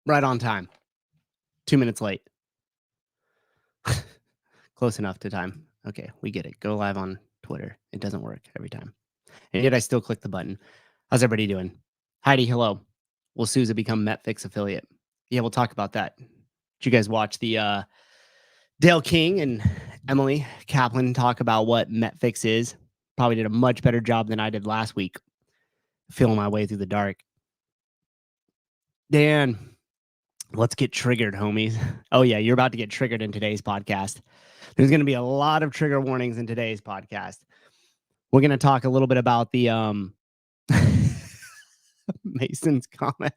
Right on time. 2 minutes late. Close enough to time. Okay, we get it. Go live on Twitter. It doesn't work every time. And yet I still click the button. How's everybody doing? Heidi, hello. Will Souza become Metfix affiliate? Yeah, we'll talk about that. Did you guys watch the Dale King and Emily Kaplan talk about what Metfix is? Probably did a much better job than I did last week, feeling my way through the dark. Dan, let's get triggered, homies. Oh, yeah, you're about to get triggered in today's podcast. There's going to be a lot of trigger warnings in today's podcast. We're going to talk a little bit about the Mason's comment.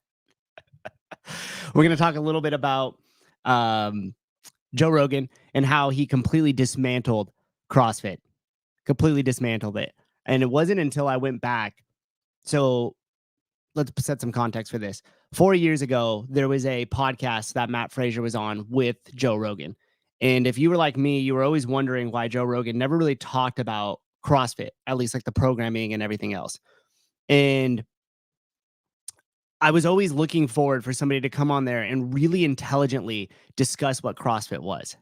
We're going to talk a little bit about Joe Rogan and how he completely dismantled CrossFit, completely dismantled it. And it wasn't until I went back. So let's set some context for this. 4 years ago, there was a podcast that Matt Frazier was on with Joe Rogan. And if you were like me, you were always wondering why Joe Rogan never really talked about CrossFit, at least like the programming and everything else. And I was always looking forward for somebody to come on there and really intelligently discuss what CrossFit was.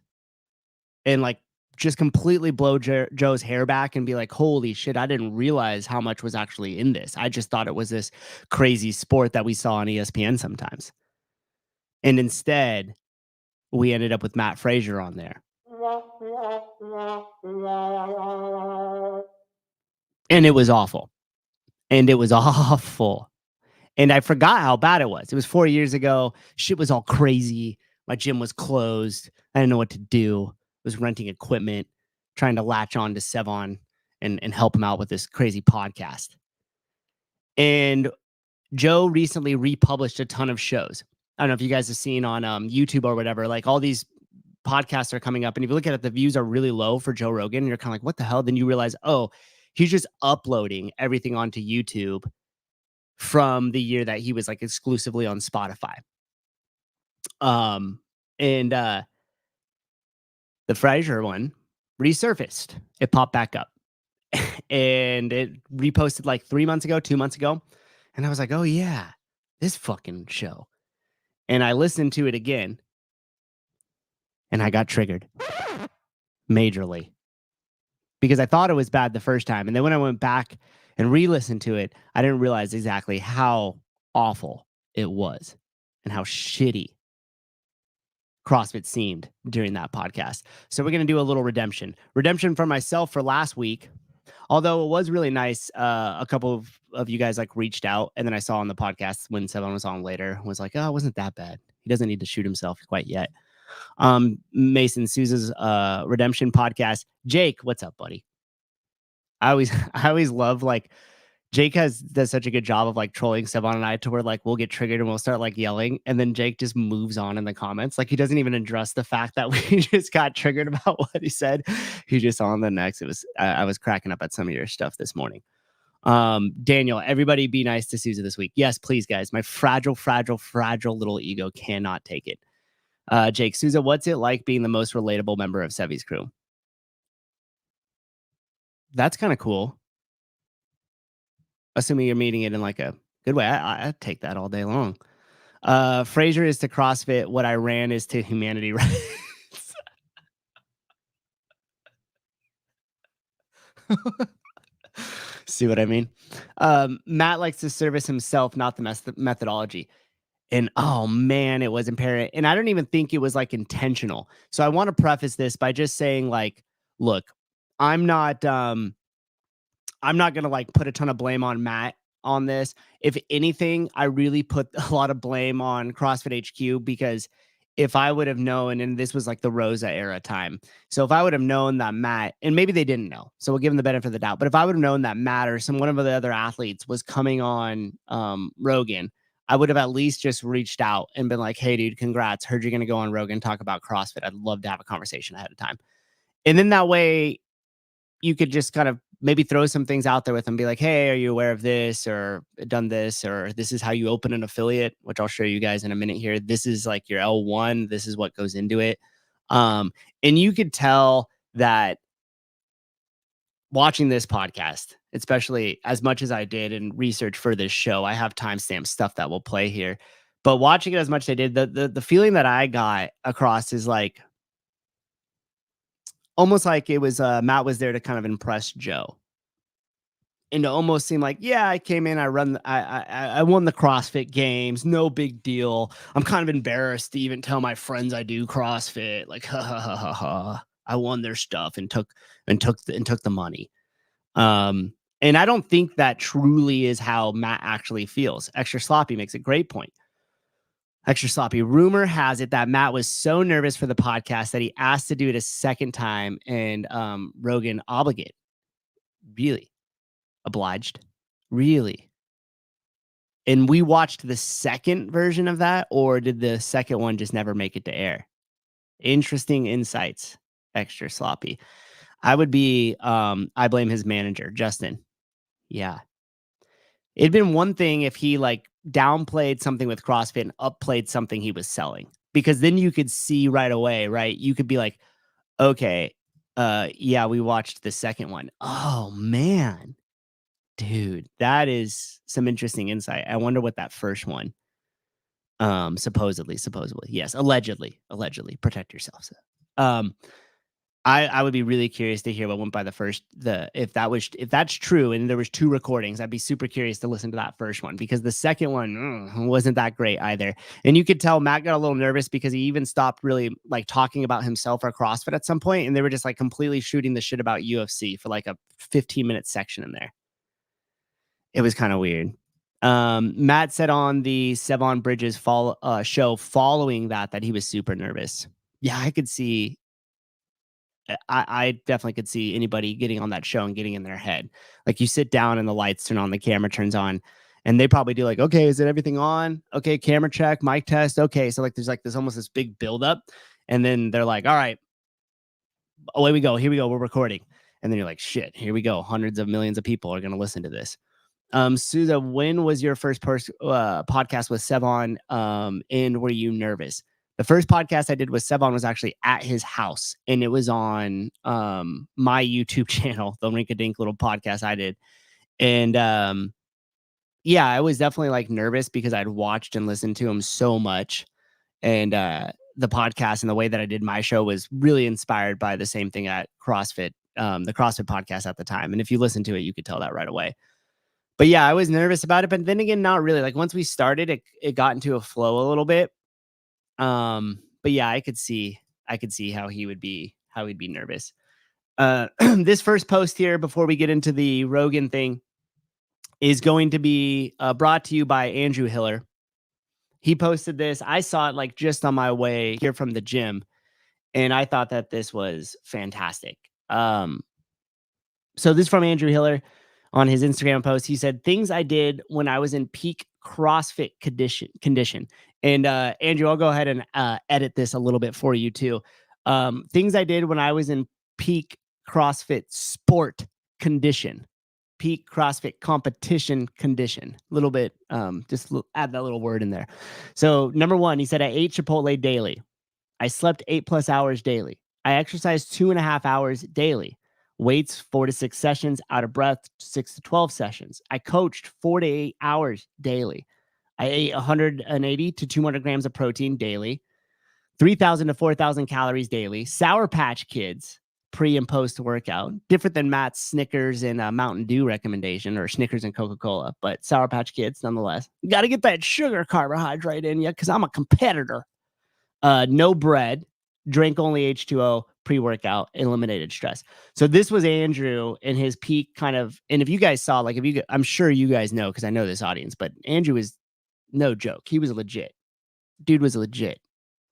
And like just completely blow Joe's hair back and be like, holy shit, I didn't realize how much was actually in this. I just thought it was this crazy sport that we saw on ESPN sometimes. And instead, we ended up with Matt Frazier on there. And it was awful. And it was awful. And I forgot how bad it was. It was 4 years ago. Shit was all crazy. My gym was closed. I didn't know what to do. I was renting equipment, trying to latch on to Sevon and help him out with this crazy podcast. And Joe recently republished a ton of shows. I don't know if you guys have seen on YouTube or whatever, like all these podcasts are coming up. And if you look at it, the views are really low for Joe Rogan. And you're kind of like, what the hell? Then you realize, oh, he's just uploading everything onto YouTube from the year that he was like exclusively on Spotify. And the Frazier one resurfaced. It popped back up and it reposted like 3 months ago, 2 months ago. And I was like, oh yeah, this fucking show. And I listened to it again and I got triggered majorly because I thought it was bad the first time. And then when I went back and re-listened to it, I didn't realize exactly how awful it was and how shitty CrossFit seemed during that podcast. So we're going to do a little redemption for myself for last week. Although it was really nice. A couple of you guys like reached out, and then I saw on the podcast when Sevon was on later was like, oh, it wasn't that bad. He doesn't need to shoot himself quite yet. Mason Souza's redemption podcast. Jake, what's up, buddy? I always love like Jake does such a good job of like trolling Sevon and I to where like we'll get triggered and we'll start like yelling, and then Jake just moves on in the comments. Like he doesn't even address the fact that we just got triggered about what he said. He's just on the next. It was I was cracking up at some of your stuff this morning. Daniel, everybody be nice to Souza this week. Yes, please, guys. My fragile little ego cannot take it. Jake, Souza, what's it like being the most relatable member of Sevi's crew? That's kind of cool. Assuming you're meeting it in like a good way. I'd take that all day long. Frazier is to CrossFit what I ran is to humanity rights. See what I mean? Matt likes to service himself, not the methodology. And oh man, it was apparent. And I don't even think it was like intentional. So I want to preface this by just saying, like, look, I'm not gonna like put a ton of blame on Matt on this. If anything, I really put a lot of blame on CrossFit HQ because if I would have known, and this was like the Rosa era time. So if I would have known that Matt, and maybe they didn't know, so we'll give them the benefit of the doubt. But if I would have known that Matt or one of the other athletes was coming on Rogan, I would have at least just reached out and been like, hey, dude, congrats. Heard you're going to go on Rogan, talk about CrossFit. I'd love to have a conversation ahead of time. And then that way you could just kind of maybe throw some things out there with them, be like, hey, are you aware of this or done this? Or this is how you open an affiliate, which I'll show you guys in a minute here. This is like your L1. This is what goes into it. And you could tell that watching this podcast, especially as much as I did in research for this show, I have timestamp stuff that will play here. But watching it as much as I did, the feeling that I got across is like almost like it was Matt was there to kind of impress Joe. And to almost seem like, yeah, I came in, I won the CrossFit games, no big deal. I'm kind of embarrassed to even tell my friends I do CrossFit. Like, ha ha ha ha ha. I won their stuff and took the money. And I don't think that truly is how Matt actually feels. Extra Sloppy makes a great point. Extra Sloppy. Rumor has it that Matt was so nervous for the podcast that he asked to do it a second time, and Rogan obligate. Really? Obliged? Really? And we watched the second version of that, or did the second one just never make it to air? Interesting insights, Extra Sloppy. I would be, I blame his manager, Justin. Yeah. It'd been one thing if he like downplayed something with CrossFit and upplayed something he was selling, because then you could see right away, right? You could be like, okay, yeah, we watched the second one. Oh man, dude, that is some interesting insight. I wonder what that first one, supposedly, yes, allegedly, protect yourself. Um, I would be really curious to hear what went by the if that's true and there was two recordings. I'd be super curious to listen to that first one, because the second one wasn't that great either. And you could tell Matt got a little nervous because he even stopped really like talking about himself or CrossFit at some point, and they were just like completely shooting the shit about UFC for like a 15-minute section in there. It was kind of weird. Matt said on the Sevon Bridges show following that he was super nervous. Yeah, I could see I definitely could see anybody getting on that show and getting in their head. Like, you sit down and the lights turn on, the camera turns on, and they probably do like, okay, is it everything on? Okay, camera check, mic test. Okay. So like there's like this almost this big buildup. And then they're like, all right, away we go. Here we go. We're recording. And then you're like, shit, here we go. Hundreds of millions of people are gonna listen to this. Souza, when was your first podcast with Sevon? And were you nervous? The first podcast I did with Sevon was actually at his house, and it was on my YouTube channel, the Rinkadink little podcast I did. And yeah, I was definitely like nervous because I'd watched and listened to him so much. And the podcast and the way that I did my show was really inspired by the same thing at CrossFit, the CrossFit podcast at the time. And if you listen to it, you could tell that right away. But yeah, I was nervous about it, but then again, not really. Like, once we started, it got into a flow a little bit. But yeah, I could see how he'd be nervous. This first post here before we get into the Rogan thing is going to be brought to you by Andrew Hiller. He posted this. I saw it like just on my way here from the gym, and I thought that this was fantastic. So this is from Andrew Hiller on his Instagram post. He said, things I did when I was in peak CrossFit condition. And Andrew, I'll go ahead and edit this a little bit for you too. Things I did when I was in peak CrossFit sport condition, peak CrossFit competition condition. A little bit, add that little word in there. So number one, he said, I ate Chipotle daily. I slept 8+ hours daily. I exercised 2.5 hours daily. Weights 4 to 6 sessions, out of breath 6 to 12 sessions. I coached 4 to 8 hours daily. I ate 180 to 200 grams of protein daily, 3,000 to 4,000 calories daily. Sour Patch Kids pre and post workout, different than Matt's Snickers and Mountain Dew recommendation, or Snickers and Coca-Cola, but Sour Patch Kids nonetheless. Got to get that sugar carbohydrate in you because I'm a competitor. No bread, drank only H2O, pre-workout, eliminated stress. So this was Andrew in his peak kind of, and if you guys saw, like, I'm sure you guys know, because I know this audience, but Andrew is no joke. He was legit. Dude was legit.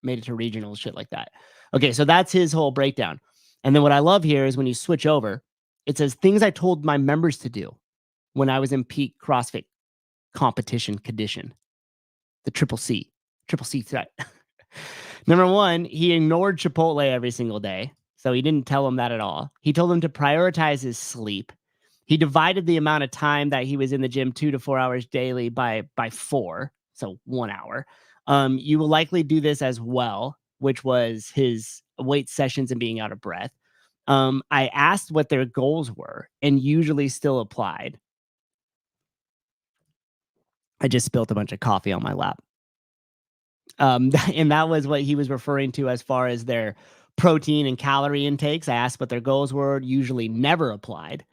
Made it to regional, shit like that. Okay, so that's his whole breakdown. And then what I love here is when you switch over, it says things I told my members to do when I was in peak CrossFit competition condition. The triple C threat. Number one, he ignored Chipotle every single day. So he didn't tell him that at all. He told him to prioritize his sleep. He divided the amount of time that he was in the gym 2 to 4 hours daily by 4. So 1 hour. You will likely do this as well, which was his weight sessions and being out of breath. I asked what their goals were and usually still applied. I just spilled a bunch of coffee on my lap. And that was what he was referring to as far as their protein and calorie intakes. I asked what their goals were, usually never applied.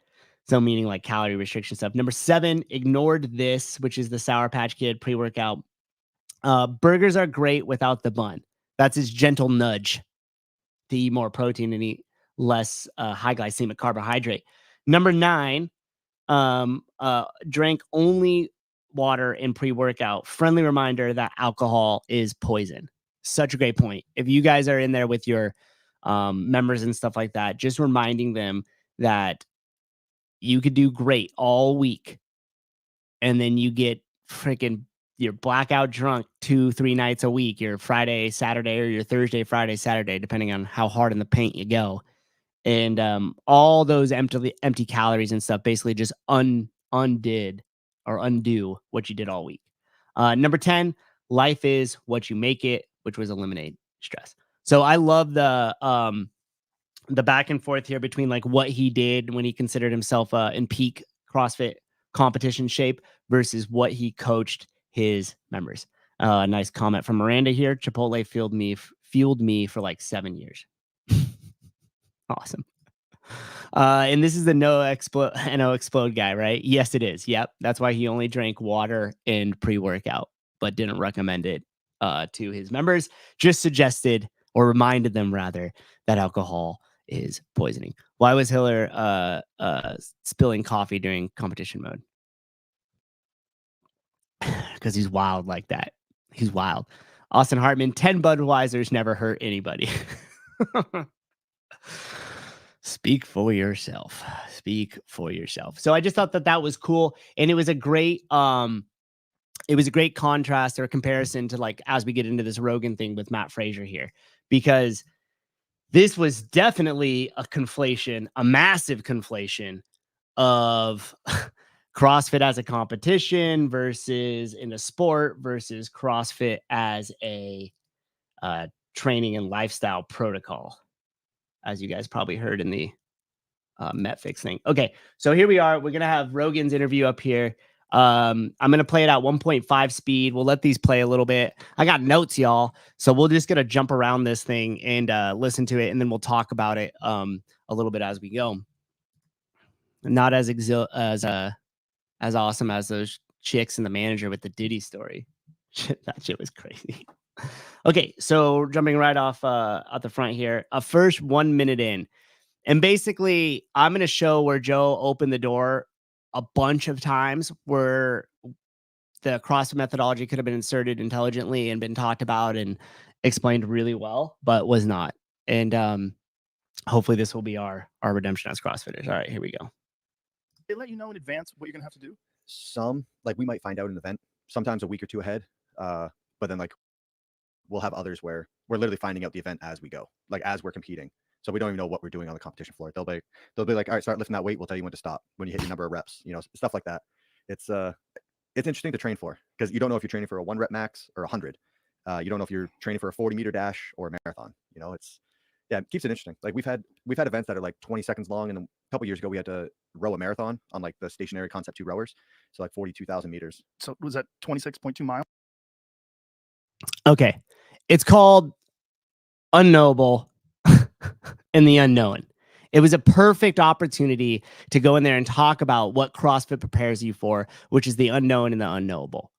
So meaning like calorie restriction stuff. Number 7, ignored this, which is the Sour Patch Kid pre-workout. Burgers are great without the bun. That's his gentle nudge to eat more protein and eat less high glycemic carbohydrate. Number 9, drank only water in pre-workout. Friendly reminder that alcohol is poison. Such a great point. If you guys are in there with your members and stuff like that, just reminding them that you could do great all week and then you get freaking you're blackout drunk 2-3 nights a week, your Friday, Saturday, or your Thursday, Friday, Saturday, depending on how hard in the paint you go. And all those empty calories and stuff basically just undid or undo what you did all week. Number 10, life is what you make it, which was eliminate stress. So I love the back and forth here between like what he did when he considered himself in peak CrossFit competition shape versus what he coached his members. Nice comment from Miranda here. Chipotle fueled me for like 7 years. Awesome. And this is the no explode guy, right? Yes, it is. Yep. That's why he only drank water and pre-workout, but didn't recommend it to his members. Just suggested or reminded them rather that alcohol is poisoning. Why was Hiller spilling coffee during competition mode? Because he's wild like that. He's wild. Austin Hartman, 10 Budweisers never hurt anybody. Speak for yourself. Speak for yourself. So I just thought that was cool. And it was a great contrast or comparison to like, as we get into this Rogan thing with Matt Frazier here, because this was definitely a conflation, a massive conflation of CrossFit as a competition versus in a sport versus CrossFit as a training and lifestyle protocol, as you guys probably heard in the Metfix thing. Okay, so here we are. We're going to have Rogan's interview up here. I'm going to play it at 1.5 speed. We'll let these play a little bit. I got notes, y'all. So we're just going to jump around this thing and listen to it, and then we'll talk about it a little bit as we go. Not as awesome as those chicks and the manager with the Diddy story. That shit was crazy. Okay, so jumping right off at the front here. First 1 minute in. And basically, I'm going to show where Joe opened the door a bunch of times where the CrossFit methodology could have been inserted intelligently and been talked about and explained really well, but was not. And hopefully this will be our redemption as CrossFitters. All right, here we go. They let you know in advance what you're going to have to do? Some, like we might find out in an event, sometimes a week or two ahead. But then like we'll have others where we're literally finding out the event as we go, like as we're competing. So we don't even know what we're doing on the competition floor. They'll be like, all right, start lifting that weight. We'll tell you when to stop when you hit your number of reps, you know, stuff like that. It's interesting to train for because you don't know if you're training for a 1 rep max or 100. You don't know if you're training for a 40-meter dash or a marathon. You know, it keeps it interesting. Like we've had events that are like 20 seconds long, and a couple years ago we had to row a marathon on like the stationary Concept 2 rowers, so like 42,000 meters. So was that 26.2 miles? Okay, it's called Unknowable and the Unknown. It was a perfect opportunity to go in there and talk about what CrossFit prepares you for, which is the unknown and the unknowable.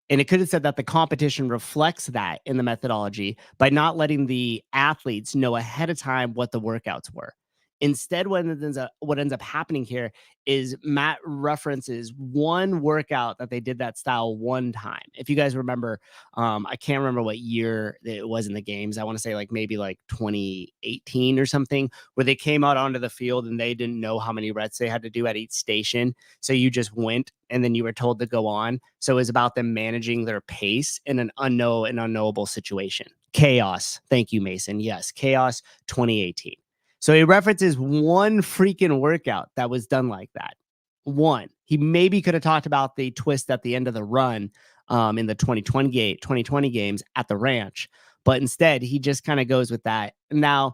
And it could have said that the competition reflects that in the methodology by not letting the athletes know ahead of time what the workouts were. Instead, what ends up happening here is Matt references one workout that they did that style one time. If you guys remember, I can't remember what year it was in the games. I want to say like maybe like 2018 or something, where they came out onto the field and they didn't know how many reps they had to do at each station. So you just went and then you were told to go on. So it was about them managing their pace in an unknowable situation. Chaos. Thank you, Mason. Yes, Chaos 2018. So he references one freaking workout that was done like that. One. He maybe could have talked about the twist at the end of the run in the 2020 games at the ranch, but instead he just kind of goes with that. Now,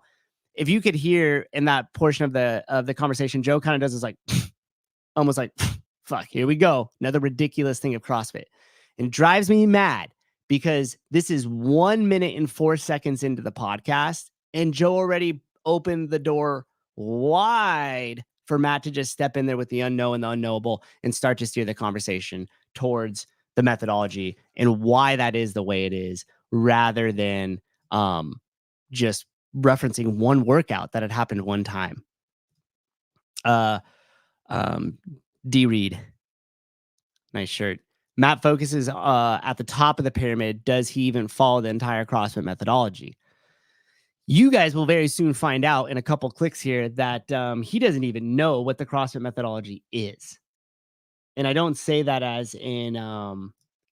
if you could hear in that portion of the conversation, Joe kind of does this like almost like fuck, here we go, another ridiculous thing of CrossFit, and it drives me mad because this is 1 minute and 4 seconds into the podcast, and Joe already opened the door wide for Matt to just step in there with the unknown and the unknowable and start to steer the conversation towards the methodology and why that is the way it is, rather than just referencing one workout that had happened one time. D Reed, nice shirt. Matt focuses at the top of the pyramid. Does he even follow the entire CrossFit methodology? You guys will very soon find out in a couple clicks here that he doesn't even know what the CrossFit methodology is. And I don't say that as in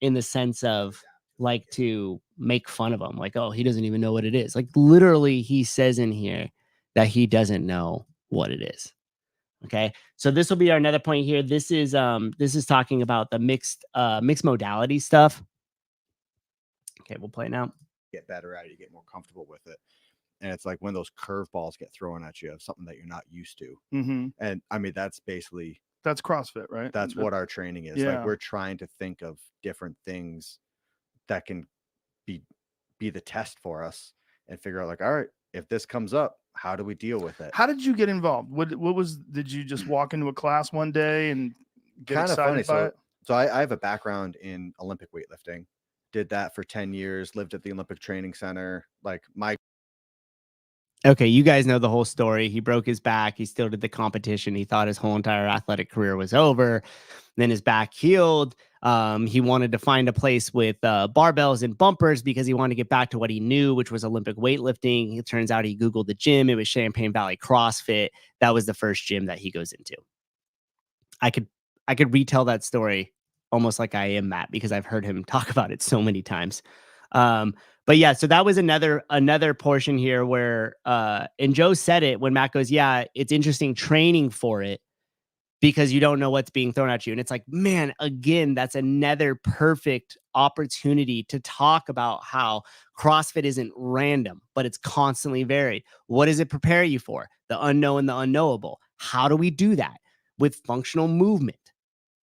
the sense of like to make fun of him, like, oh, he doesn't even know what it is. Like literally, he says in here that he doesn't know what it is. Okay, so this will be our another point here. This is talking about the mixed modality stuff. Okay, we'll play it now. Get better at it, you get more comfortable with it. And it's like when those curveballs get thrown at you of something that you're not used to. Mm-hmm. And I mean, that's CrossFit, right? That's what our training is. Yeah. Like we're trying to think of different things that can be the test for us and figure out like, all right, if this comes up, how do we deal with it? How did you get involved? Did you just walk into a class one day and get Kind of excited funny. by it? So I have a background in Olympic weightlifting. Did that for 10 years, lived at the Olympic Training Center. Like Okay, you guys know the whole story. He broke his back. He still did the competition. He thought his whole entire athletic career was over. Then his back healed. He wanted to find a place with barbells and bumpers because he wanted to get back to what he knew, which was Olympic weightlifting. It turns out he Googled the gym. It was Champaign Valley CrossFit. That was the first gym that he goes into. I could retell that story almost like I am Matt because I've heard him talk about it so many times. But yeah, so that was another portion here where and Joe said it when Matt goes, yeah, it's interesting training for it because you don't know what's being thrown at you. And it's like, man, again, that's another perfect opportunity to talk about how CrossFit isn't random, but it's constantly varied. What does it prepare you for? The unknown and the unknowable. How do we do that? With functional movement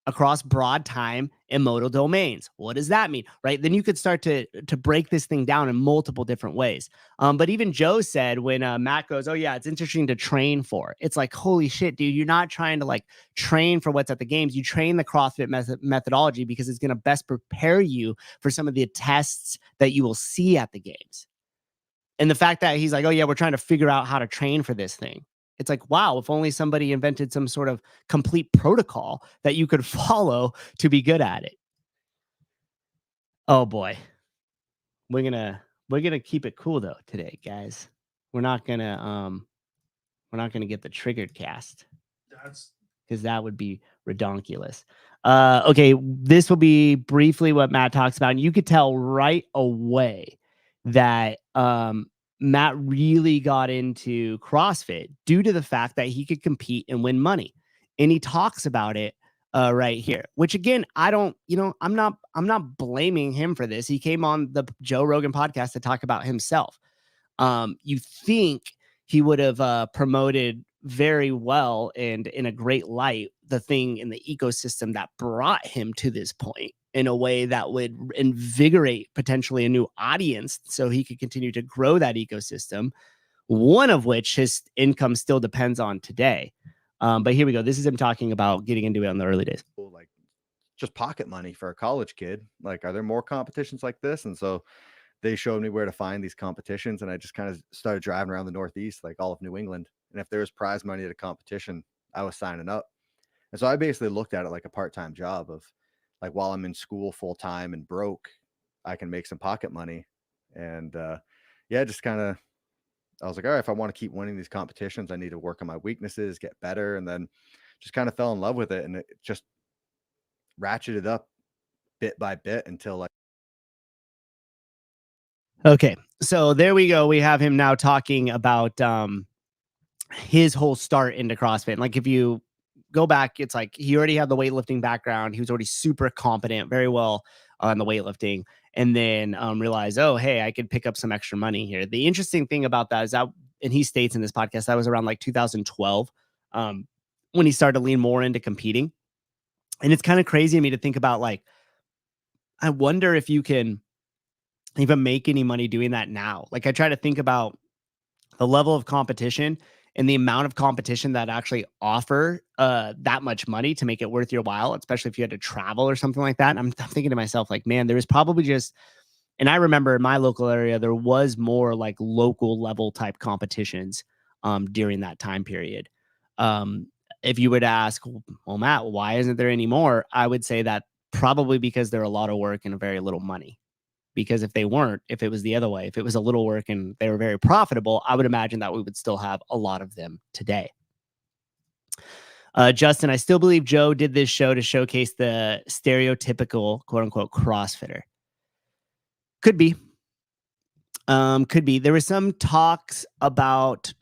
across broad time and modal domains. What does that mean? Right? Then you could start to break this thing down in multiple different ways. But even Joe said when Matt goes, oh yeah, it's interesting to train for. It's like, holy shit, dude, you're not trying to like train for what's at the games. You train the CrossFit methodology because it's going to best prepare you for some of the tests that you will see at the games. And the fact that he's like, oh yeah, we're trying to figure out how to train for this thing. It's like, wow, if only somebody invented some sort of complete protocol that you could follow to be good at it. Oh boy. We're gonna keep it cool though today, guys. We're not gonna get the triggered cast. Because that would be redonkulous. Okay, this will be briefly what Matt talks about. And you could tell right away that Matt really got into CrossFit due to the fact that he could compete and win money. And he talks about it right here, which again, I'm not blaming him for this. He came on the Joe Rogan podcast to talk about himself. You think he would have promoted very well and in a great light the thing in the ecosystem that brought him to this point in a way that would invigorate potentially a new audience so he could continue to grow that ecosystem, one of which his income still depends on today. But here we go. This is him talking about getting into it on the early days. like just pocket money for a college kid. Like, are there more competitions like this? And so they showed me where to find these competitions, and I just kind of started driving around the Northeast, like all of New England. And if there was prize money at a competition, I was signing up. And so I basically looked at it like a part-time job of like, while I'm in school full time and broke, I can make some pocket money. And yeah, just kind of, I was like, all right, if I want to keep winning these competitions, I need to work on my weaknesses, get better. And then just kind of fell in love with it. And it just ratcheted up bit by bit until like. Okay, so there we go. We have him now talking about his whole start into CrossFit. Like if you go back, it's like he already had the weightlifting background. He was already super competent, very well on the weightlifting, and then realized, oh, hey, I could pick up some extra money here. The interesting thing about that is that, and he states in this podcast, that was around like 2012 when he started to lean more into competing. And it's kind of crazy to me to think about, like, I wonder if you can even make any money doing that now. Like I try to think about the level of competition and the amount of competition that actually offer that much money to make it worth your while, especially if you had to travel or something like that. And I'm thinking to myself, like, man, there was probably just, and I remember in my local area, there was more like local level type competitions during that time period. If you would ask, well, Matt, why isn't there any more? I would say that probably because they're a lot of work and very little money. Because if they weren't, if it was the other way, if it was a little work and they were very profitable, I would imagine that we would still have a lot of them today. Justin, I still believe Joe did this show to showcase the stereotypical quote unquote CrossFitter. Could be. Could be. There were some talks about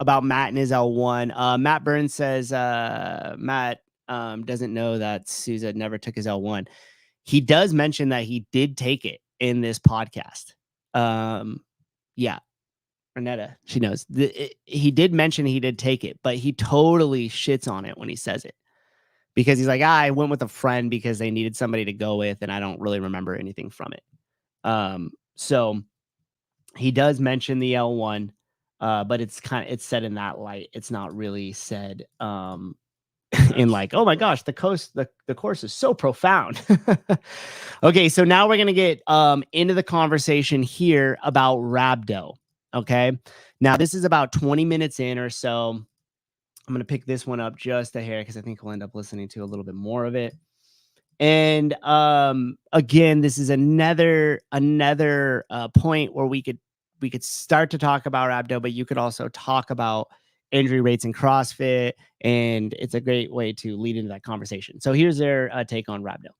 Matt and his L1. Matt Burns says Matt doesn't know that Souza never took his L1. He does mention that he did take it in this podcast. Yeah. Renetta, she knows. He did mention he did take it, but he totally shits on it when he says it. Because he's like, I went with a friend because they needed somebody to go with, and I don't really remember anything from it. So he does mention the L1, but it's said in that light. It's not really said in like, oh my gosh, the course is so profound. Okay, so now we're gonna get into the conversation here about rhabdo. Okay, now this is about 20 minutes in or so. I'm gonna pick this one up just a hair because I think we'll end up listening to a little bit more of it. And again, this is another point where we could start to talk about rhabdo, but you could also talk about injury rates in CrossFit, and it's a great way to lead into that conversation. So here's their take on rhabdo.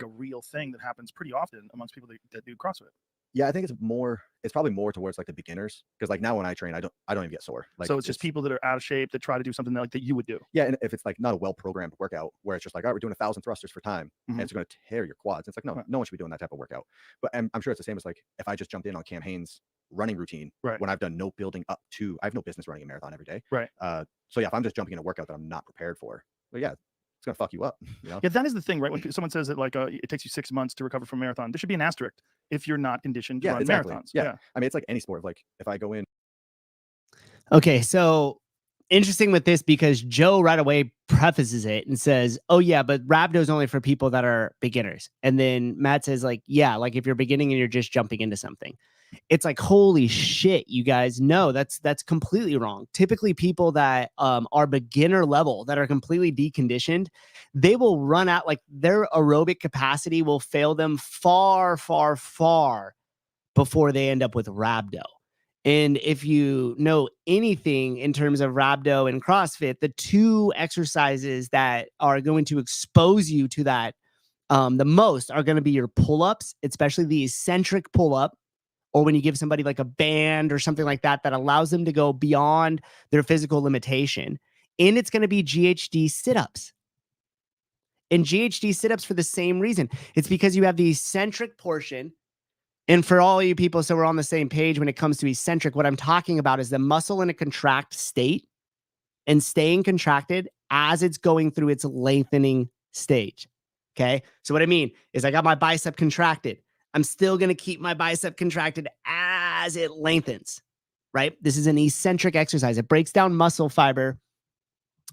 A real thing that happens pretty often amongst people that do CrossFit. Yeah, I think it's probably more towards like the beginners, because like now when I train, I don't even get sore. Like, so it's just people that are out of shape that try to do something that you would do. Yeah, and if it's like not a well-programmed workout where it's just like, all right, we're doing 1,000 thrusters for time, and it's going to tear your quads. It's like, no one should be doing that type of workout. But I'm sure it's the same as like if I just jumped in on Cam Hanes' running routine when I've done no building up to, I have no business running a marathon every day. Right. So yeah, if I'm just jumping in a workout that I'm not prepared for, well, yeah, it's gonna fuck you up. You know? Yeah, that is the thing, right? When someone says that like it takes you 6 months to recover from a marathon, there should be an asterisk if you're not conditioned to run marathons. Yeah, I mean, it's like any sport. Like if I go in. Okay, so interesting with this because Joe right away prefaces it and says, "Oh yeah, but rhabdo is only for people that are beginners." And then Matt says, "Like yeah, like if you're beginning and you're just jumping into something." It's like, holy shit, you guys. No, that's completely wrong. Typically people that are beginner level, that are completely deconditioned, they will run out, like their aerobic capacity will fail them far, far, far before they end up with rhabdo. And if you know anything in terms of rhabdo and CrossFit, the two exercises that are going to expose you to that the most are going to be your pull-ups, especially the eccentric pull-up, or when you give somebody like a band or something like that, that allows them to go beyond their physical limitation. And it's going to be GHD sit-ups. And GHD sit-ups for the same reason. It's because you have the eccentric portion. And for all you people, so we're on the same page when it comes to eccentric, what I'm talking about is the muscle in a contract state and staying contracted as it's going through its lengthening stage. Okay. So what I mean is I got my bicep contracted. I'm still going to keep my bicep contracted as it lengthens, right? This is an eccentric exercise. It breaks down muscle fiber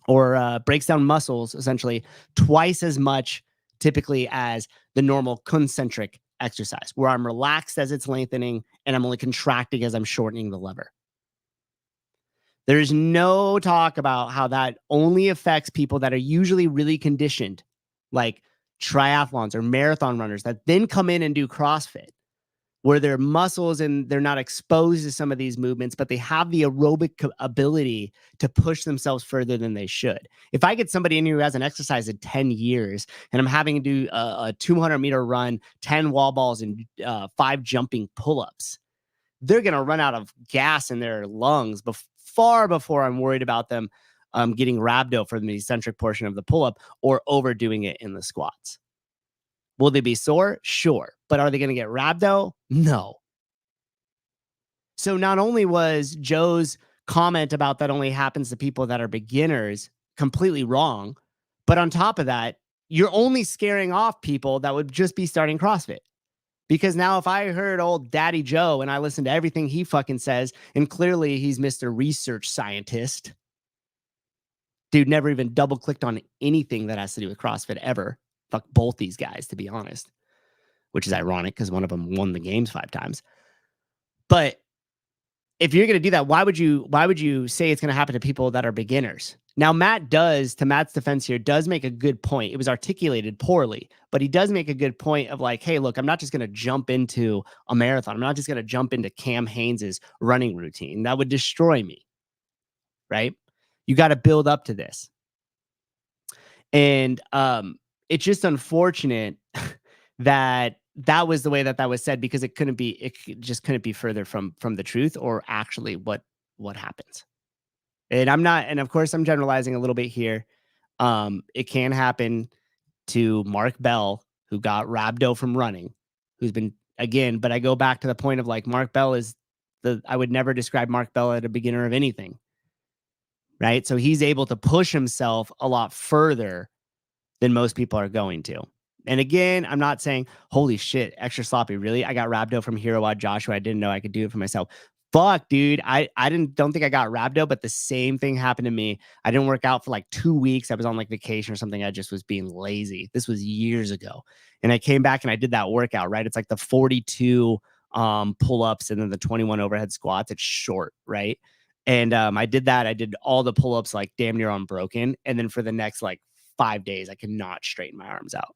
or breaks down muscles essentially twice as much typically as the normal concentric exercise, where I'm relaxed as it's lengthening and I'm only contracting as I'm shortening the lever. There's no talk about how that only affects people that are usually really conditioned, like triathlons or marathon runners that then come in and do CrossFit, where their muscles and they're not exposed to some of these movements, but they have the aerobic ability to push themselves further than they should. If I get somebody in here who hasn't exercised in 10 years and I'm having to do a 200-meter run, 10 wall balls, and 5 jumping pull-ups, they're going to run out of gas in their lungs far before I'm worried about them getting rhabdo from the eccentric portion of the pull-up or overdoing it in the squats. Will they be sore? Sure. But are they going to get rhabdo? No. So not only was Joe's comment about that only happens to people that are beginners completely wrong, but on top of that, you're only scaring off people that would just be starting CrossFit. Because now if I heard old Daddy Joe and I listen to everything he fucking says, and clearly he's Mr. Research Scientist, dude never even double clicked on anything that has to do with CrossFit ever. Fuck both these guys, to be honest, which is ironic because one of them won the games 5 times. But if you're going to do that, why would you say it's going to happen to people that are beginners? Now, to Matt's defense here, does make a good point. It was articulated poorly, but he does make a good point of like, hey, look, I'm not just going to jump into a marathon. I'm not just going to jump into Cam Haynes's running routine. That would destroy me, right? You got to build up to this. And it's just unfortunate that was the way that was said, because it just couldn't be further from the truth or actually what happens. And of course I'm generalizing a little bit here. It can happen to Mark Bell, who got rhabdo from running, who's been, again, but I go back to the point of like, Mark Bell I would never describe Mark Bell as a beginner of anything. Right. So he's able to push himself a lot further than most people are going to. And again, I'm not saying, holy shit, extra sloppy. Really? I got rhabdo from Hero Wad Joshua. I didn't know I could do it for myself. Fuck, dude. I don't think I got rhabdo, but the same thing happened to me. I didn't work out for like 2 weeks. I was on like vacation or something. I just was being lazy. This was years ago. And I came back and I did that workout, right? It's like the 42 pull-ups and then the 21 overhead squats. It's short, right? And I did that. I did all the pull-ups like damn near unbroken. And then for the next like 5 days, I could not straighten my arms out.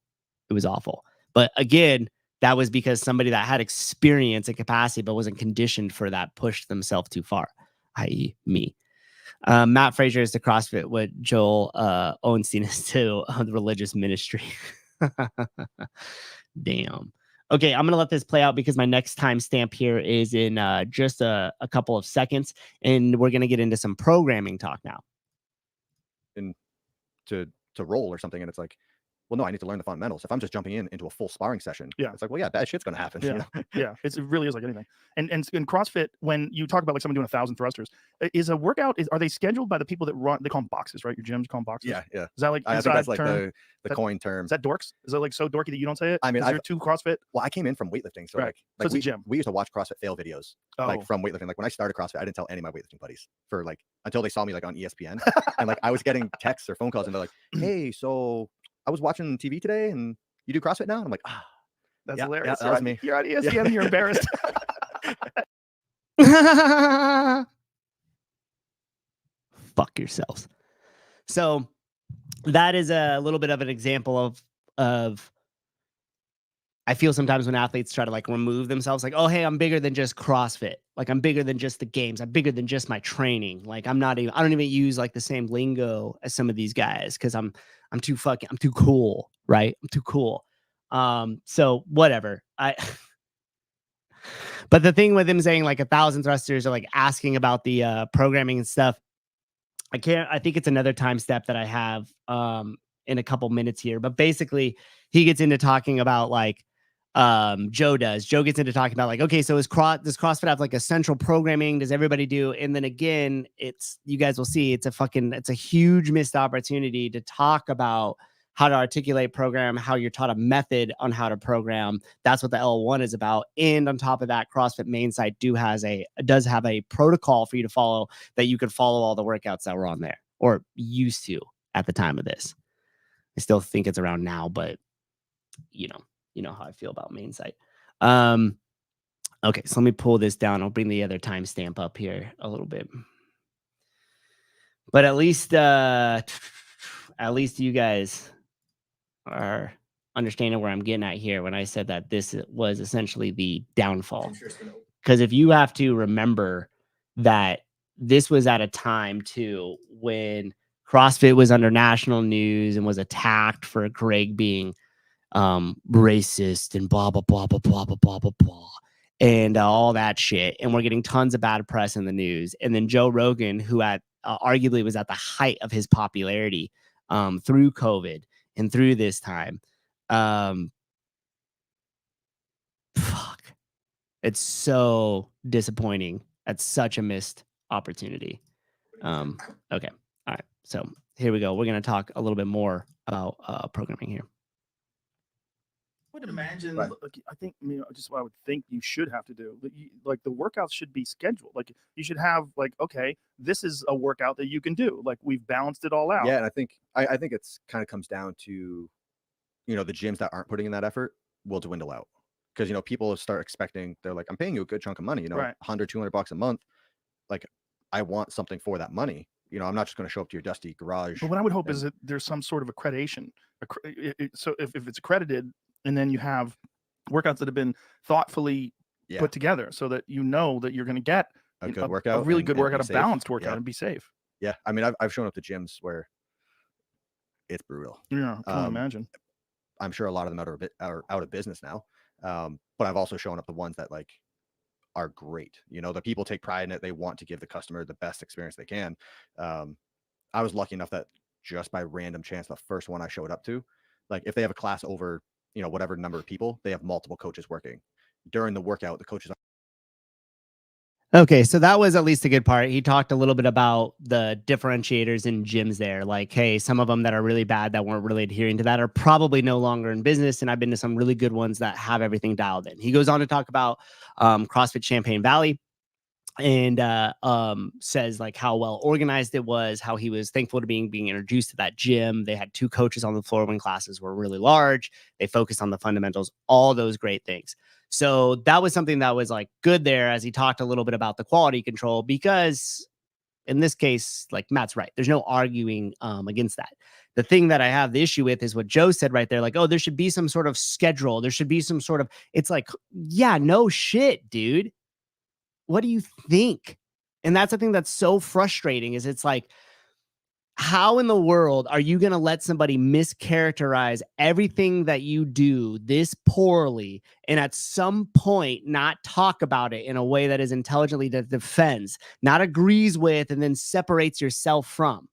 It was awful. But again, that was because somebody that had experience and capacity but wasn't conditioned for that pushed themselves too far, i.e. me. Matt Frazier is to CrossFit what Joel Owenstein is to the religious ministry. Damn. Okay, I'm going to let this play out because my next timestamp here is in just a couple of seconds, and we're going to get into some programming talk now. And to roll or something, and it's like, well, no, I need to learn the fundamentals. If I'm just jumping into a full sparring session, it's like, well, yeah, bad shit's going to happen. Yeah. You know? Yeah. It really is like anything. And in CrossFit, when you talk about like someone doing 1,000 thrusters, is a workout, are they scheduled by the people that run? They call them boxes, right? Your gyms call them boxes. Yeah. Yeah. Is that like, I think that's like the coin term. Is that dorks? Is that like so dorky that you don't say it? I mean, you're too CrossFit. Well, I came in from weightlifting. So right. like it's a gym. We used to watch CrossFit fail videos, like from weightlifting. Like when I started CrossFit, I didn't tell any of my weightlifting buddies for like, until they saw me like on ESPN. And like, I was getting texts or phone calls and they're like, hey, so I was watching TV today and you do CrossFit now? And I'm like, that's hilarious. Yeah, that was me. You're on ESPN and you're embarrassed. Fuck yourselves. So that is a little bit of an example of I feel sometimes when athletes try to like remove themselves, like, oh, hey, I'm bigger than just CrossFit. Like I'm bigger than just the games. I'm bigger than just my training. Like I don't even use like the same lingo as some of these guys because I'm too cool, right? I'm too cool. So whatever. But the thing with him saying like 1,000 thrusters or like asking about the programming and stuff, I think it's another time step that I have in a couple minutes here. But basically he gets into talking about like Joe gets into talking about like, okay, so does CrossFit have like a central programming? Does everybody do? And then again, you guys will see it's a huge missed opportunity to talk about how to articulate program, how you're taught a method on how to program. That's what the L1 is about. And on top of that, CrossFit main site does have a protocol for you to follow that you could follow all the workouts that were on there or used to at the time of this. I still think it's around now, but you know how I feel about main site. Okay, so let me pull this down. I'll bring the other timestamp up here a little bit. But at least you guys are understanding where I'm getting at here when I said that this was essentially the downfall. Because if you have to remember that this was at a time too when CrossFit was under national news and was attacked for Greg being racist and blah blah blah blah blah blah blah blah blah and all that shit, and we're getting tons of bad press in the news. And then Joe Rogan, who arguably was at the height of his popularity through COVID and through this time, fuck, it's so disappointing. That's such a missed opportunity. Okay, all right, so here we go. We're gonna talk a little bit more about programming here. I would imagine, Right. like, I think, just what I would think you should have to do. Like the workouts should be scheduled. Like you should have like, okay, this is a workout that you can do. Like we've balanced it all out. Yeah, and I think it's kind of comes down to, the gyms that aren't putting in that effort will dwindle out, because people start expecting, they're like, I'm paying you a good chunk of money, Right. 100, $200 a month. Like, I want something for that money. I'm not just going to show up to your dusty garage. But what I would hope is and- that there's some sort of accreditation. So if it's accredited, and then you have workouts that have been thoughtfully Yeah, put together, so that that you're going to get a good workout, a really and- good and workout, be a safe. balanced workout, Yeah. and be safe. Yeah, I mean, I've shown up to gyms where it's brutal. Yeah, I can imagine. I'm sure a lot of them are out of business now. But I've also shown up the ones that like are great. The people take pride in it. They want to give the customer the best experience they can. I was lucky enough that just by random chance, the first one I showed up to, like if they have a class over, whatever number of people, they have multiple coaches working. During the workout, the coaches Okay, so that was at least a good part. He talked a little bit about the differentiators in gyms there. Like, hey, some of them that are really bad that weren't really adhering to that are probably no longer in business. And I've been to some really good ones that have everything dialed in. He goes on to talk about CrossFit Champaign Valley, and says like how well organized it was, how he was thankful to being introduced to that gym. They had 2 coaches on the floor when classes were really large. They focused on the fundamentals, all those great things. So that was something that was like good there, as he talked a little bit about the quality control, because in this case, like Matt's right. There's no arguing against that. The thing that I have the issue with is what Joe said right there. Like, oh, there should be some sort of schedule. There should be some sort of, it's like, yeah, no shit, dude. What do you think? And that's the thing that's so frustrating, is it's like, how in the world are you going to let somebody mischaracterize everything that you do this poorly and at some point not talk about it in a way that is intelligently, that defends, not agrees with, and then separates yourself from?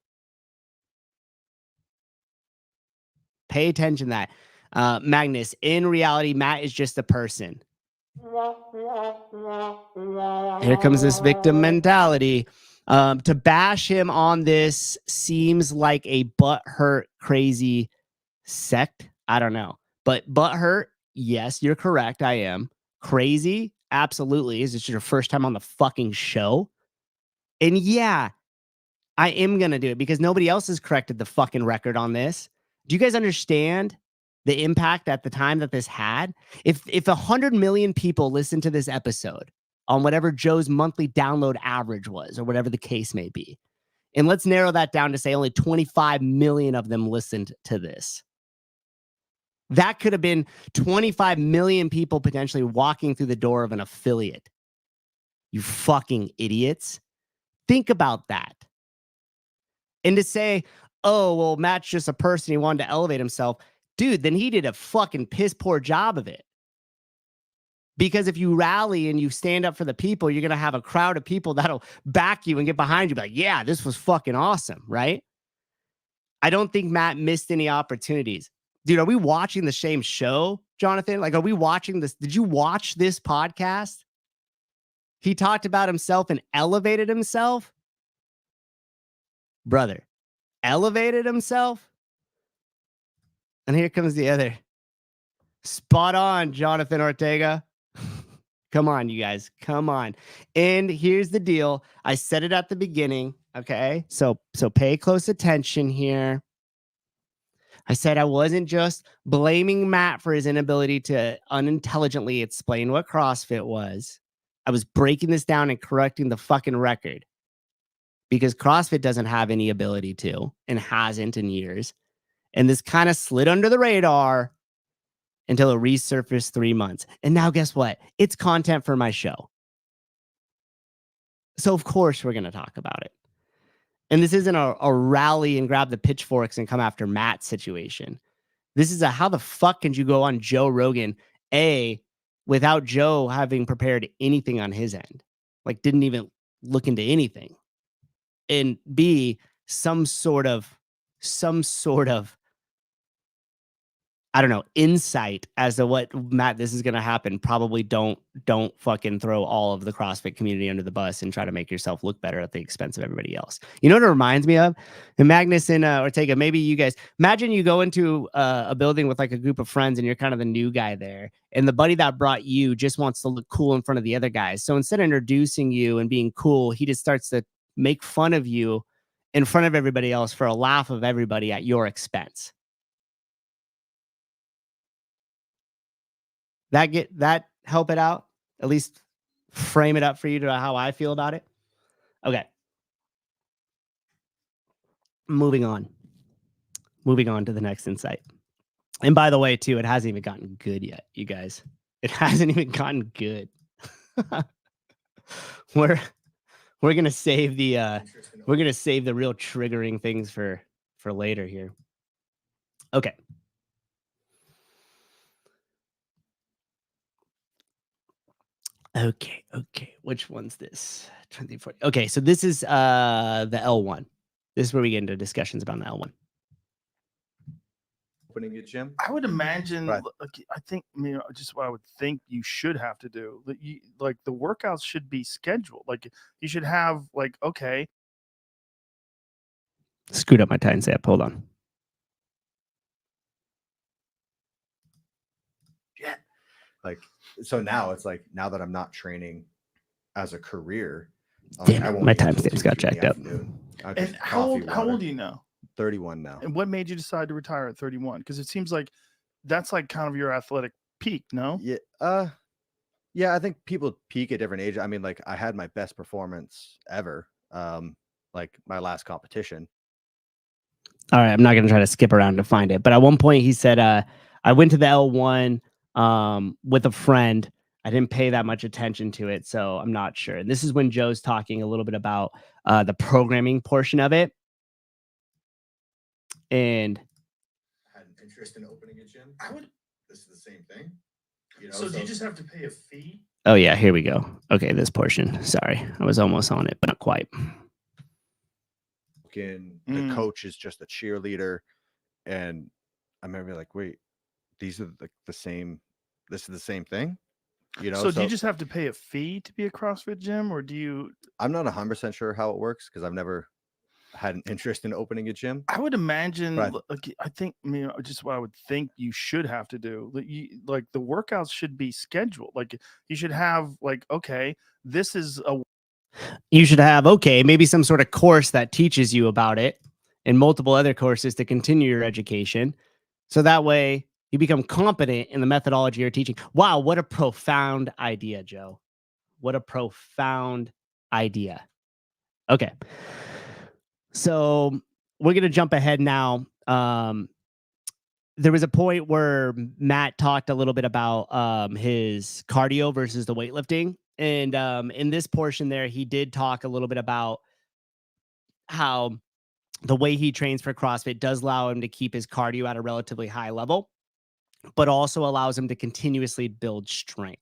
Pay attention to that. Magnus, in reality, Matt is just a person. Here comes this victim mentality. To bash him on this seems like a butthurt crazy sect. I don't know. But butthurt, yes, you're correct. I am. Crazy, absolutely. Is this your first time on the fucking show? And yeah, I am going to do it because nobody else has corrected the fucking record on this. Do you guys understand the impact at the time that this had? If 100 million people listened to this episode on whatever Joe's monthly download average was, or whatever the case may be, and let's narrow that down to say only 25 million of them listened to this, that could have been 25 million people potentially walking through the door of an affiliate. You fucking idiots. Think about that. And to say, oh, well, Matt's just a person, he wanted to elevate himself. Dude, then he did a fucking piss poor job of it. Because if you rally and you stand up for the people, you're going to have a crowd of people that'll back you and get behind you. Like, yeah, this was fucking awesome, right? I don't think Matt missed any opportunities. Dude, are we watching the same show, Jonathan? Like, are we watching this? Did you watch this podcast? He talked about himself and elevated himself. Brother, elevated himself. And here comes the other. Spot on, Jonathan Ortega. Come on, you guys. Come on. And here's the deal. I said it at the beginning. Okay. So pay close attention here. I said I wasn't just blaming Matt for his inability to unintelligently explain what CrossFit was. I was breaking this down and correcting the fucking record, because CrossFit doesn't have any ability to, and hasn't in years. And this kind of slid under the radar until it resurfaced 3 months. And now guess what? It's content for my show. So of course we're going to talk about it. And this isn't a rally and grab the pitchforks and come after Matt situation. This is a, how the fuck can you go on Joe Rogan, A, without Joe having prepared anything on his end? Like, didn't even look into anything. And B, some sort of I don't know, insight as to what, Matt, this is going to happen, probably don't fucking throw all of the CrossFit community under the bus and try to make yourself look better at the expense of everybody else. You know what it reminds me of? And Magnus and Ortega, maybe you guys, imagine you go into a building with like a group of friends and you're kind of the new guy there. And the buddy that brought you just wants to look cool in front of the other guys. So instead of introducing you and being cool, he just starts to make fun of you in front of everybody else for a laugh of everybody at your expense. That help it out? At least frame it up for you to how I feel about it? Okay. Moving on to the next insight. And by the way, too, it hasn't even gotten good yet, you guys. It hasn't even gotten good. We're gonna save the real triggering things for later here. Okay. Okay. Which one's this? 2040. Okay, so this is the L1. This is where we get into discussions about the L1. Opening a gym. I would imagine, Right. like, I think, just what I would think you should have to do. Like the workouts should be scheduled. Like you should have, like, okay, Screwed up my time step. Hold on. yeah, Like, so now it's like, now that I'm not training as a career, Damn I it, won't my eat until timestamps 2, got 3 in the jacked up. afternoon. And Just how coffee, old are water. you now? 31 now. And what made you decide to retire at 31? Because it seems like that's like kind of your athletic peak, no? Yeah. Yeah, I think people peak at different ages. I mean, like I had my best performance ever. Like my last competition. All right, I'm not going to try to skip around to find it. But at one point he said, I went to the L1 with a friend. I didn't pay that much attention to it, so I'm not sure. And this is when Joe's talking a little bit about the programming portion of it. And I had an interest in opening a gym. This is the same thing. So do you just have to pay a fee? oh yeah, here we go. Okay, this portion. Sorry, I was almost on it, but not quite. The coach is just a cheerleader, and I remember like, wait, these are the same. This is the same thing. So do you just have to pay a fee to be a CrossFit gym, or do you? I'm not 100% sure how it works because I've never had an interest in opening a gym. I would imagine, Right. like, I think, just what I would think you should have to do. Like the workouts should be scheduled. Like you should have, like, okay, this is a. You should have, okay, maybe some sort of course that teaches you about it and multiple other courses to continue your education. So that way you become competent in the methodology you're teaching. Wow, what a profound idea, Joe. What a profound idea. Okay. So we're going to jump ahead now. There was a point where Matt talked a little bit about his cardio versus the weightlifting. And in this portion there, he did talk a little bit about how the way he trains for CrossFit does allow him to keep his cardio at a relatively high level, but also allows him to continuously build strength.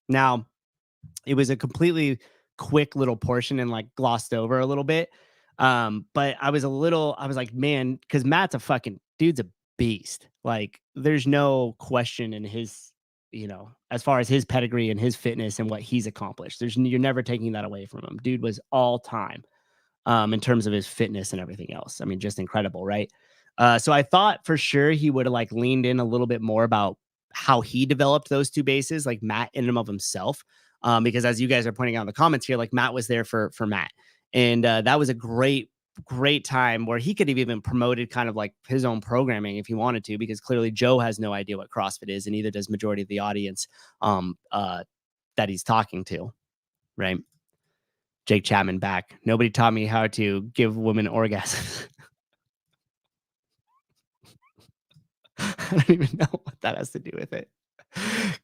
Now, it was a completely quick little portion and like glossed over a little bit. But I was like, man, because Matt's dude's a beast. Like, there's no question in his, as far as his pedigree and his fitness and what he's accomplished. You're never taking that away from him. Dude was all time in terms of his fitness and everything else. I mean, just incredible, right? So I thought for sure he would have like leaned in a little bit more about how he developed those two bases, like Matt in and of himself. Because as you guys are pointing out in the comments here, like Matt was there for Matt. And that was a great time where he could have even promoted kind of like his own programming if he wanted to, because clearly Joe has no idea what CrossFit is, and neither does majority of the audience that he's talking to, right? Jake Chapman back. Nobody taught me how to give women orgasms. I don't even know what that has to do with it.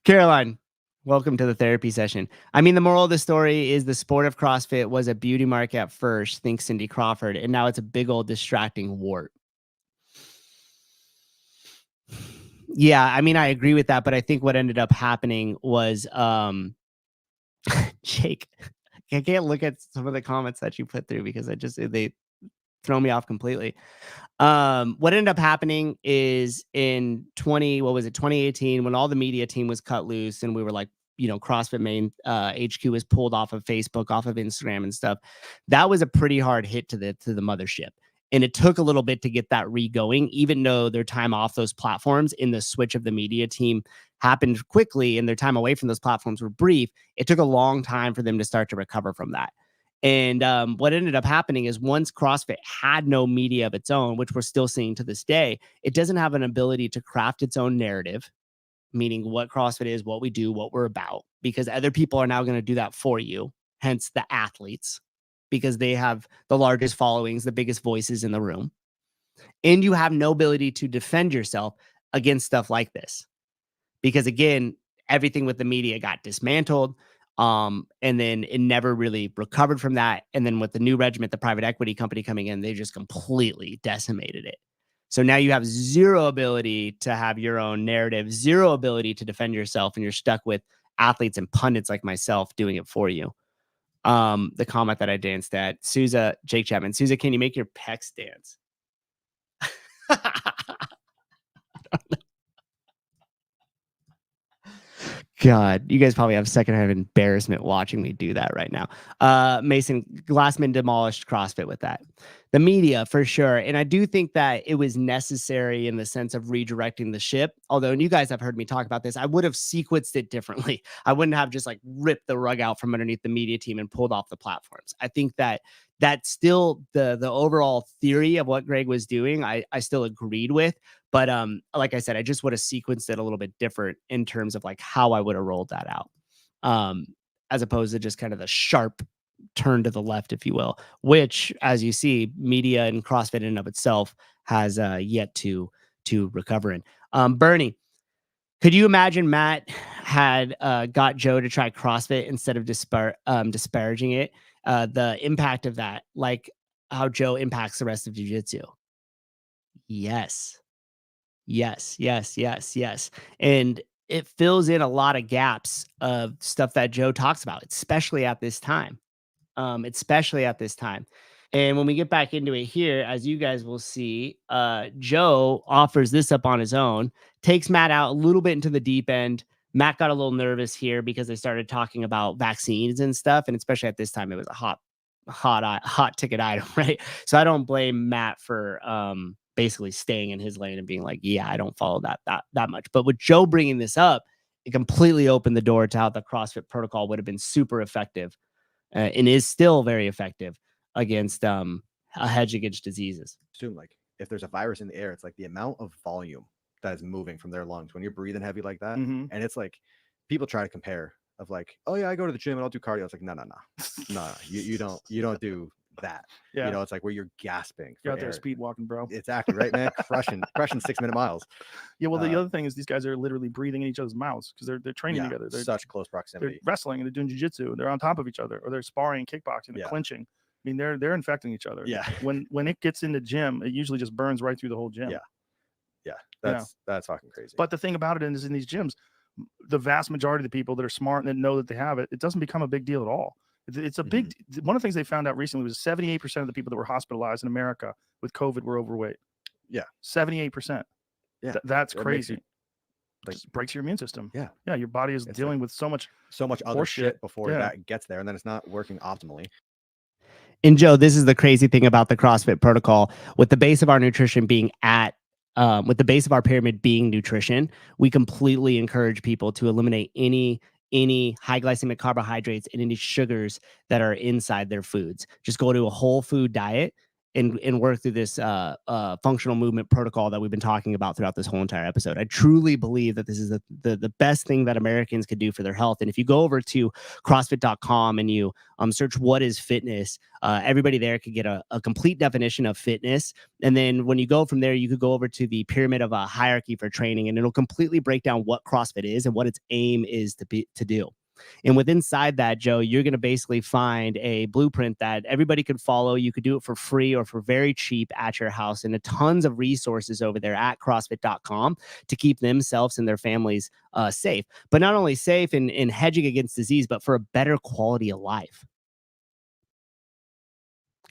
Caroline, welcome to the therapy session. I mean, the moral of the story is the sport of CrossFit was a beauty mark at first, think Cindy Crawford, and now it's a big old distracting wart. Yeah, I mean, I agree with that, but I think what ended up happening was Jake, I can't look at some of the comments that you put through because thrown me off completely. What ended up happening is in 2018, when all the media team was cut loose and we were like, CrossFit main HQ was pulled off of Facebook, off of Instagram and stuff. That was a pretty hard hit to the mothership. And it took a little bit to get that re-going, even though their time off those platforms in the switch of the media team happened quickly and their time away from those platforms were brief. It took a long time for them to start to recover from that. And what ended up happening is once CrossFit had no media of its own, which we're still seeing to this day, it doesn't have an ability to craft its own narrative, meaning what CrossFit is, what we do, what we're about, because other people are now going to do that for you, hence the athletes, because they have the largest followings, the biggest voices in the room. And you have no ability to defend yourself against stuff like this. Because again, everything with the media got dismantled. And then it never really recovered from that. And then with the new regiment, the private equity company coming in, they just completely decimated it. So now you have zero ability to have your own narrative, zero ability to defend yourself, and you're stuck with athletes and pundits like myself doing it for you. The comment that I danced at, Souza, Jake Chapman. Souza, can you make your pecs dance? God, you guys probably have secondhand embarrassment watching me do that right now. Mason Glassman demolished CrossFit with that. The media, for sure. And I do think that it was necessary in the sense of redirecting the ship. Although, and you guys have heard me talk about this, I would have sequenced it differently. I wouldn't have just like ripped the rug out from underneath the media team and pulled off the platforms. I think that that's still the overall theory of what Greg was doing. I still agreed with. But like I said, I just would have sequenced it a little bit different in terms of like how I would have rolled that out, as opposed to just kind of the sharp turn to the left, if you will, which, as you see, media and CrossFit in and of itself has yet to recover in. Bernie, could you imagine Matt had got Joe to try CrossFit instead of disparaging it? The impact of that, like how Joe impacts the rest of jiu-jitsu. Yes. Yes, yes, yes, yes. And it fills in a lot of gaps of stuff that Joe talks about, especially at this time. Especially at this time. And when we get back into it here, as you guys will see, Joe offers this up on his own, takes Matt out a little bit into the deep end. Matt got a little nervous here because they started talking about vaccines and stuff. And especially at this time, it was a hot ticket item, right? So I don't blame Matt for basically staying in his lane and being like, yeah, I don't follow that much. But with Joe bringing this up, it completely opened the door to how the CrossFit protocol would have been super effective and is still very effective against a hedge against diseases. Assume like if there's a virus in the air, it's like the amount of volume that is moving from their lungs when you're breathing heavy like that. Mm-hmm. And it's like people try to compare of like, oh yeah, I go to the gym and I'll do cardio. It's like, no, you don't do that. Yeah. You know, it's like where you're gasping. You're out there speed walking, bro. Exactly, right, man. crushing 6-minute miles. Yeah, well, the other thing is these guys are literally breathing in each other's mouths because they're training together. They're such close proximity. They're wrestling and they're doing jiu-jitsu. They're on top of each other, or they're sparring, kickboxing, they're clinching. I mean, they're infecting each other. Yeah. When it gets in the gym, it usually just burns right through the whole gym. Yeah. That's fucking crazy. But the thing about it is, in these gyms, the vast majority of the people that are smart and that know that they have it, it doesn't become a big deal at all. It's a big. One of the things they found out recently was 78% of the people that were hospitalized in America with COVID were overweight. Yeah, 78%. Yeah, that's crazy. Like, just breaks your immune system. Yeah, your body is dealing with so much other shit before that gets there, and then it's not working optimally. And Joe, this is the crazy thing about the CrossFit protocol. With the base of our nutrition being with the base of our pyramid being nutrition, we completely encourage people to eliminate any high glycemic carbohydrates and any sugars that are inside their foods. Just go to a whole food diet and work through this functional movement protocol that we've been talking about throughout this whole entire episode. I truly believe that this is the best thing that Americans could do for their health. And if you go over to CrossFit.com and you search what is fitness, everybody there could get a complete definition of fitness. And then when you go from there, you could go over to the pyramid of a hierarchy for training, and it'll completely break down what CrossFit is and what its aim is to do. And with inside that, Joe, you're going to basically find a blueprint that everybody could follow. You could do it for free or for very cheap at your house, and tons of resources over there at CrossFit.com to keep themselves and their families safe. But not only safe in hedging against disease, but for a better quality of life.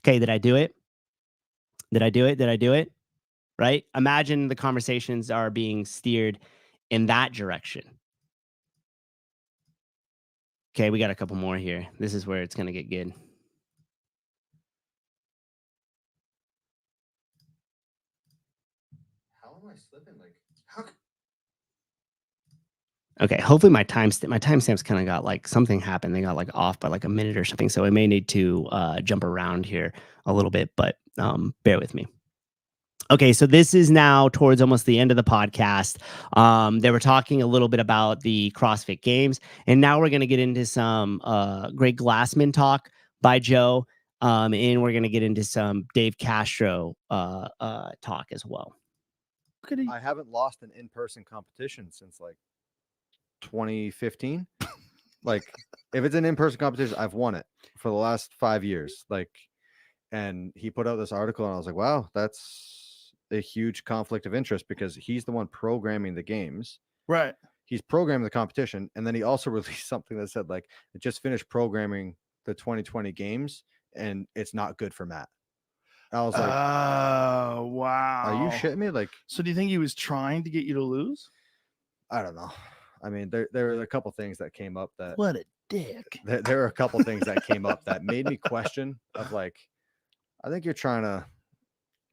Okay, did I do it? Did I do it? Did I do it? Right? Imagine the conversations are being steered in that direction. Okay, we got a couple more here. This is where it's going to get good. How am I slipping? Like, how? Okay, hopefully my timestamps kind of got like something happened. They got like off by like a minute or something. So I may need to jump around here a little bit, but bear with me. Okay, so this is now towards almost the end of the podcast. They were talking a little bit about the CrossFit Games, and now we're going to get into some Greg Glassman talk by Joe, and we're going to get into some Dave Castro talk as well. I haven't lost an in-person competition since like 2015. Like, if it's an in-person competition, I've won it for the last 5 years. Like, and he put out this article, and I was like, wow, that's a huge conflict of interest, because he's the one programming the games. Right. He's programming the competition, and then he also released something that said like, it just finished programming the 2020 games, and it's not good for Matt. I was like, oh wow, are you shitting me? Like, so do you think he was trying to get you to lose? I don't know. I mean, there were a couple things that came up that, what a dick. There were a couple things that came up that made me question of like, I think you're trying to.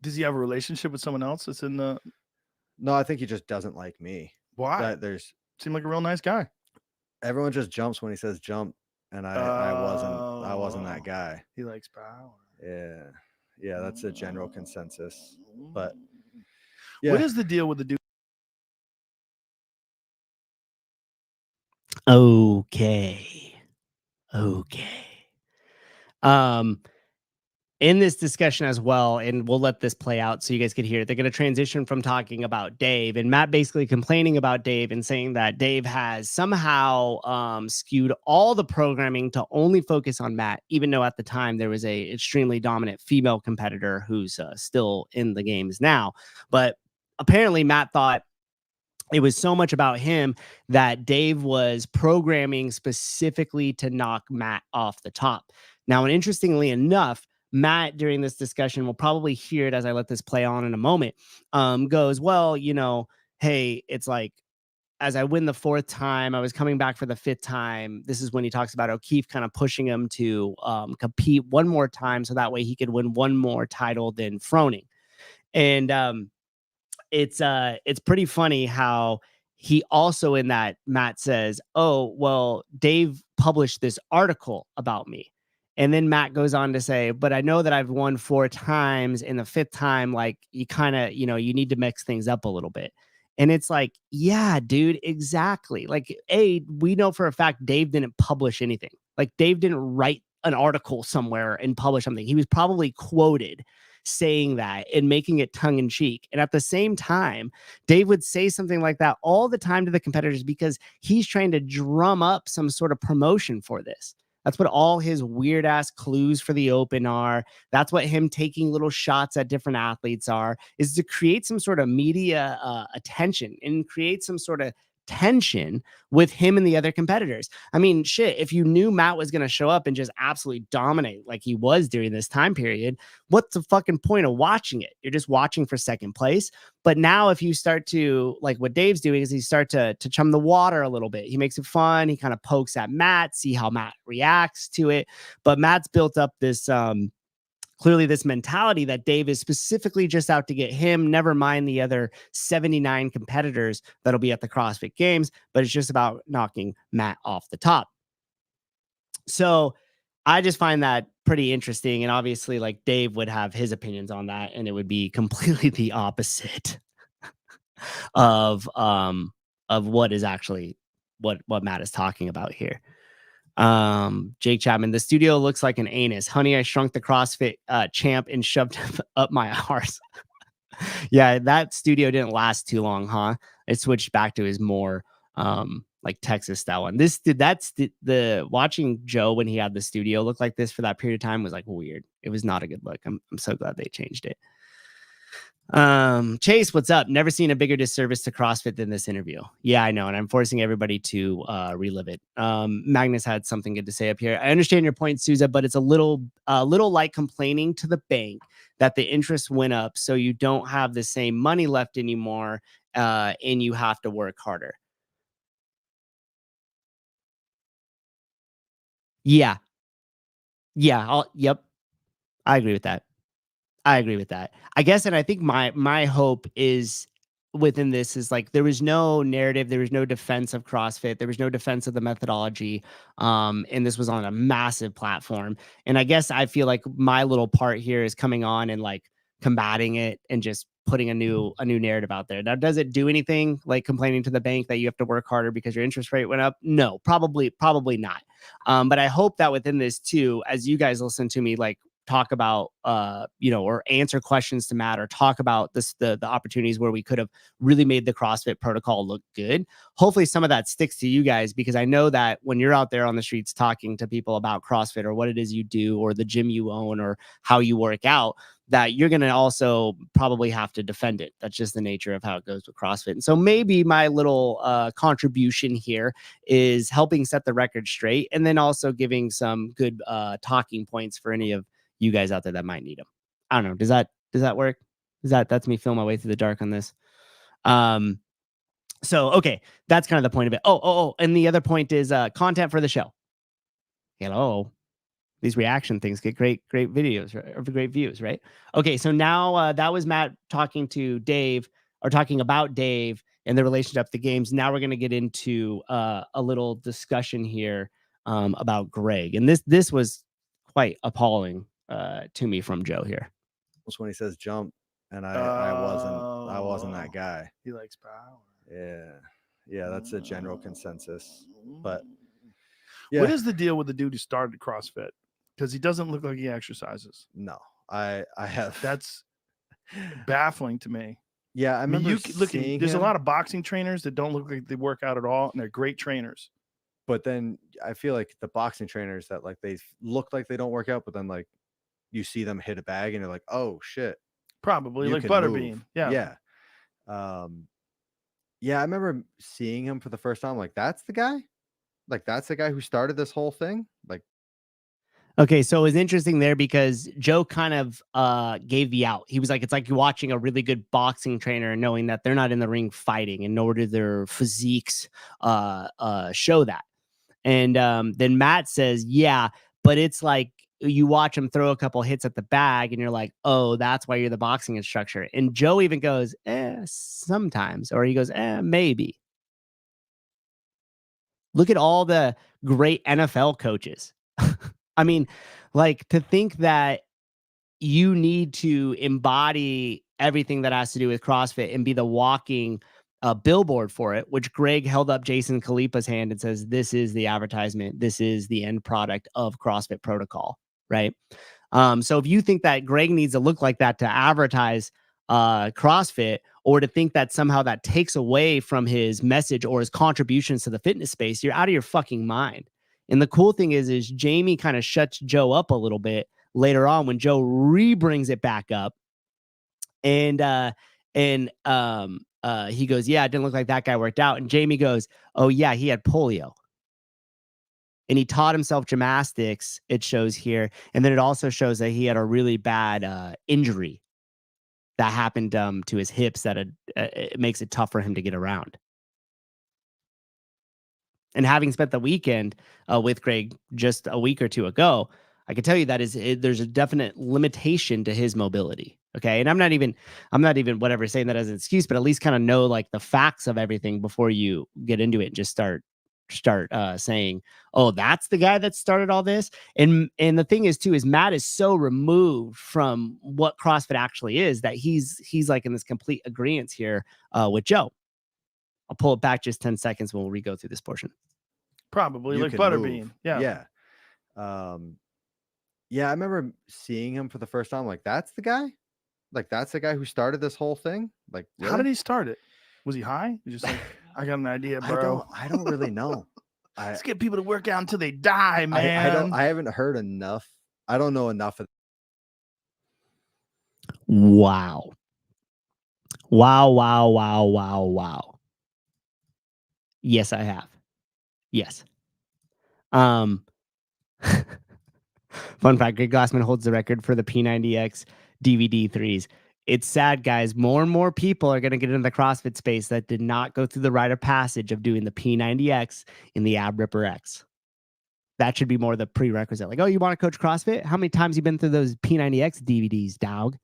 Does he have a relationship with someone else that's in the? No, I think he just doesn't like me. Why? There's seemed like a real nice guy. Everyone just jumps when he says jump, and I wasn't that guy. He likes power. Yeah, that's a general consensus. But yeah. What is the deal with the dude? Okay. In this discussion as well, and we'll let this play out so you guys can hear it. They're going to transition from talking about Dave and Matt basically complaining about Dave and saying that Dave has somehow skewed all the programming to only focus on Matt, even though at the time there was a extremely dominant female competitor who's still in the games now. But apparently Matt thought it was so much about him that Dave was programming specifically to knock Matt off the top. Now, and interestingly enough, Matt, during this discussion, we'll probably hear it as I let this play on in a moment, goes, well, hey, it's like, as I win the 4th time, I was coming back for the 5th time. This is when he talks about O'Keefe kind of pushing him to compete one more time so that way he could win one more title than Froning. And it's pretty funny how he also in that Matt says, oh, well, Dave published this article about me. And then Matt goes on to say, but I know that I've won 4 times, and the 5th time, like, you kind of, you need to mix things up a little bit. And it's like, yeah, dude, exactly. Like, we know for a fact Dave didn't publish anything. Like, Dave didn't write an article somewhere and publish something. He was probably quoted saying that and making it tongue in cheek. And at the same time, Dave would say something like that all the time to the competitors because he's trying to drum up some sort of promotion for this. That's what all his weird ass clues for the open are. That's what him taking little shots at different athletes are, is to create some sort of media attention and create some sort of tension with him and the other competitors. I mean, shit, if you knew Matt was going to show up and just absolutely dominate like he was during this time period, what's the fucking point of watching it? You're just watching for second place. But now if you start to, like what Dave's doing is he start to chum the water a little bit. He makes it fun. He kind of pokes at Matt, see how Matt reacts to it. But Matt's built up this clearly this mentality that Dave is specifically just out to get him, never mind the other 79 competitors that'll be at the CrossFit Games, but it's just about knocking Matt off the top. So I just find that pretty interesting. And obviously, like, Dave would have his opinions on that, and it would be completely the opposite of what is actually what Matt is talking about here. Jake Chapman, the studio looks like an anus. Honey, I Shrunk the CrossFit champ and shoved him up my arse. Yeah, that studio didn't last too long, huh? It switched back to his more like Texas style one. That's the watching Joe when he had the studio look like this for that period of time was like weird. It was not a good look. I'm so glad they changed it. Chase, what's up? Never seen a bigger disservice to CrossFit than this interview. Yeah, I know, and I'm forcing everybody to relive it. Magnus had something good to say up here. I understand your point, Souza, but it's a little like complaining to the bank that the interest went up, so you don't have the same money left anymore, and you have to work harder. Yeah. Yeah. Yep. I agree with that. I agree with that. I guess, and I think my hope is within this is like there was no narrative, there was no defense of CrossFit, there was no defense of the methodology, and this was on a massive platform. And I guess I feel like my little part here is coming on and like combating it and just putting a new narrative out there. Now, does it do anything like complaining to the bank that you have to work harder because your interest rate went up? No, probably not. But I hope that within this too, as you guys listen to me, like talk about or answer questions to Matt or talk about the opportunities where we could have really made the CrossFit protocol look good. Hopefully some of that sticks to you guys, because I know that when you're out there on the streets talking to people about CrossFit or what it is you do or the gym you own or how you work out, that you're going to also probably have to defend it. That's just the nature of how it goes with CrossFit. And so maybe my little contribution here is helping set the record straight, and then also giving some good talking points for any of you guys out there that might need them. I don't know. Does that work? That's me feeling my way through the dark on this. So okay, that's kind of the point of it. And the other point is content for the show. Hello. These reaction things get great videos, right? Or great views, right? Okay, so now that was Matt talking to Dave, or talking about Dave and the relationship to the games. Now we're going to get into a little discussion here about Greg, and this was quite appalling to me from Joe here. That's when he says jump, and I wasn't that guy. He likes power. Yeah, that's a general consensus. But yeah, what is the deal with the dude who started CrossFit? Because he doesn't look like he exercises. No, I have. That's baffling to me. Yeah, I remember seeing there's him, a lot of boxing trainers that don't look like they work out at all, and they're great trainers. But then I feel like the boxing trainers that like they look like they don't work out, but then like you see them hit a bag and you're like, oh shit. Probably like Butterbean. Yeah. Yeah, I remember seeing him for the first time. Like, that's the guy? Like, that's the guy who started this whole thing? Like, okay, so it was interesting there because Joe kind of gave the out. He was like, it's like you're watching a really good boxing trainer and knowing that they're not in the ring fighting, and nor do their physiques show that. And then Matt says, yeah, but it's like you watch him throw a couple hits at the bag and you're like, oh, that's why you're the boxing instructor. And Joe even goes, sometimes, or he goes, maybe. Look at all the great NFL coaches. I mean, like, to think that you need to embody everything that has to do with CrossFit and be the walking billboard for it, which Greg held up Jason Khalipa's hand and says, this is the advertisement. This is the end product of CrossFit protocol, right? So if you think that Greg needs to look like that to advertise CrossFit, or to think that somehow that takes away from his message or his contributions to the fitness space, you're out of your fucking mind. And the cool thing is Jamie kind of shuts Joe up a little bit later on when Joe brings it back up. And he goes, yeah, it didn't look like that guy worked out. And Jamie goes, oh yeah, he had polio. And he taught himself gymnastics, it shows here. And then it also shows that he had a really bad injury that happened to his hips that it makes it tough for him to get around. And having spent the weekend with Greg just a week or two ago, I can tell you that there's a definite limitation to his mobility. Okay. And I'm not even whatever saying that as an excuse, but at least kind of know like the facts of everything before you get into it and just start saying, oh, that's the guy that started all this. And the thing is too, is Matt is so removed from what CrossFit actually is that he's like in this complete agreement here with Joe. I'll pull it back just 10 seconds when we'll re-go through this portion. Probably like Butterbean. Yeah. Yeah, I remember seeing him for the first time. Like, that's the guy? Like, that's the guy who started this whole thing? Like, really? How did he start it? Was he high? He just like, I got an idea, bro. I don't really know. Let's get people to work out until they die, man. I haven't heard enough. I don't know enough of. Wow. Yes, I have. Yes. Fun fact, Greg Glassman holds the record for the P90X DVD 3s. It's sad, guys. More and more people are going to get into the CrossFit space that did not go through the rite of passage of doing the P90X in the Ab Ripper X. That should be more the prerequisite. Like, oh, you want to coach CrossFit? How many times you been through those P90X DVDs, dog?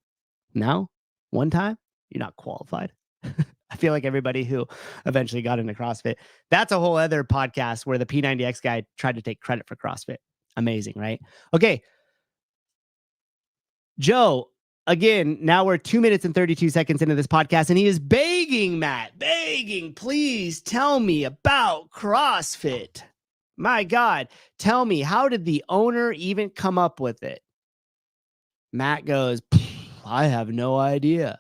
No? One time? You're not qualified. I feel like everybody who eventually got into CrossFit, that's a whole other podcast where the P90X guy tried to take credit for CrossFit. Amazing, right? Okay. Joe, again, now we're 2 minutes and 32 seconds into this podcast, and he is begging Matt, please tell me about CrossFit. My God, tell me, how did the owner even come up with it? Matt goes, I have no idea.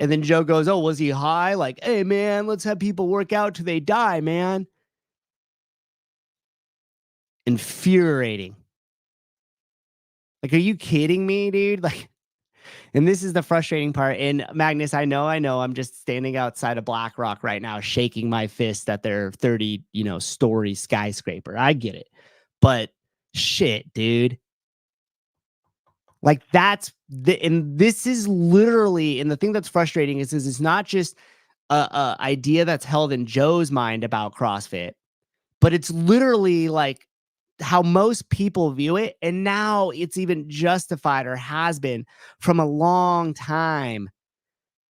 And then Joe goes, oh, was he high? Like, hey, man, let's have people work out till they die, man. Infuriating. Like, are you kidding me, dude? Like, and this is the frustrating part. And Magnus, I know, I'm just standing outside of BlackRock right now, shaking my fist at their 30, story skyscraper. I get it. But shit, dude. Like and this is literally, and the thing that's frustrating is it's not just a idea that's held in Joe's mind about CrossFit, but it's literally like how most people view it. And now it's even justified, or has been from a long time,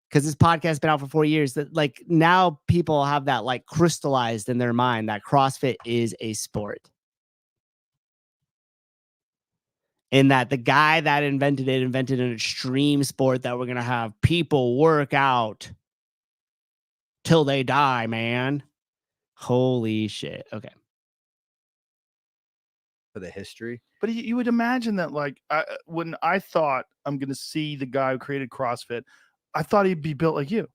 because this podcast has been out for 4 years, that like now people have that like crystallized in their mind that CrossFit is a sport. And that the guy that invented an extreme sport that we're going to have people work out till they die, man. Holy shit. Okay. For the history. But you would imagine that, like, when I thought I'm going to see the guy who created CrossFit, I thought he'd be built like you.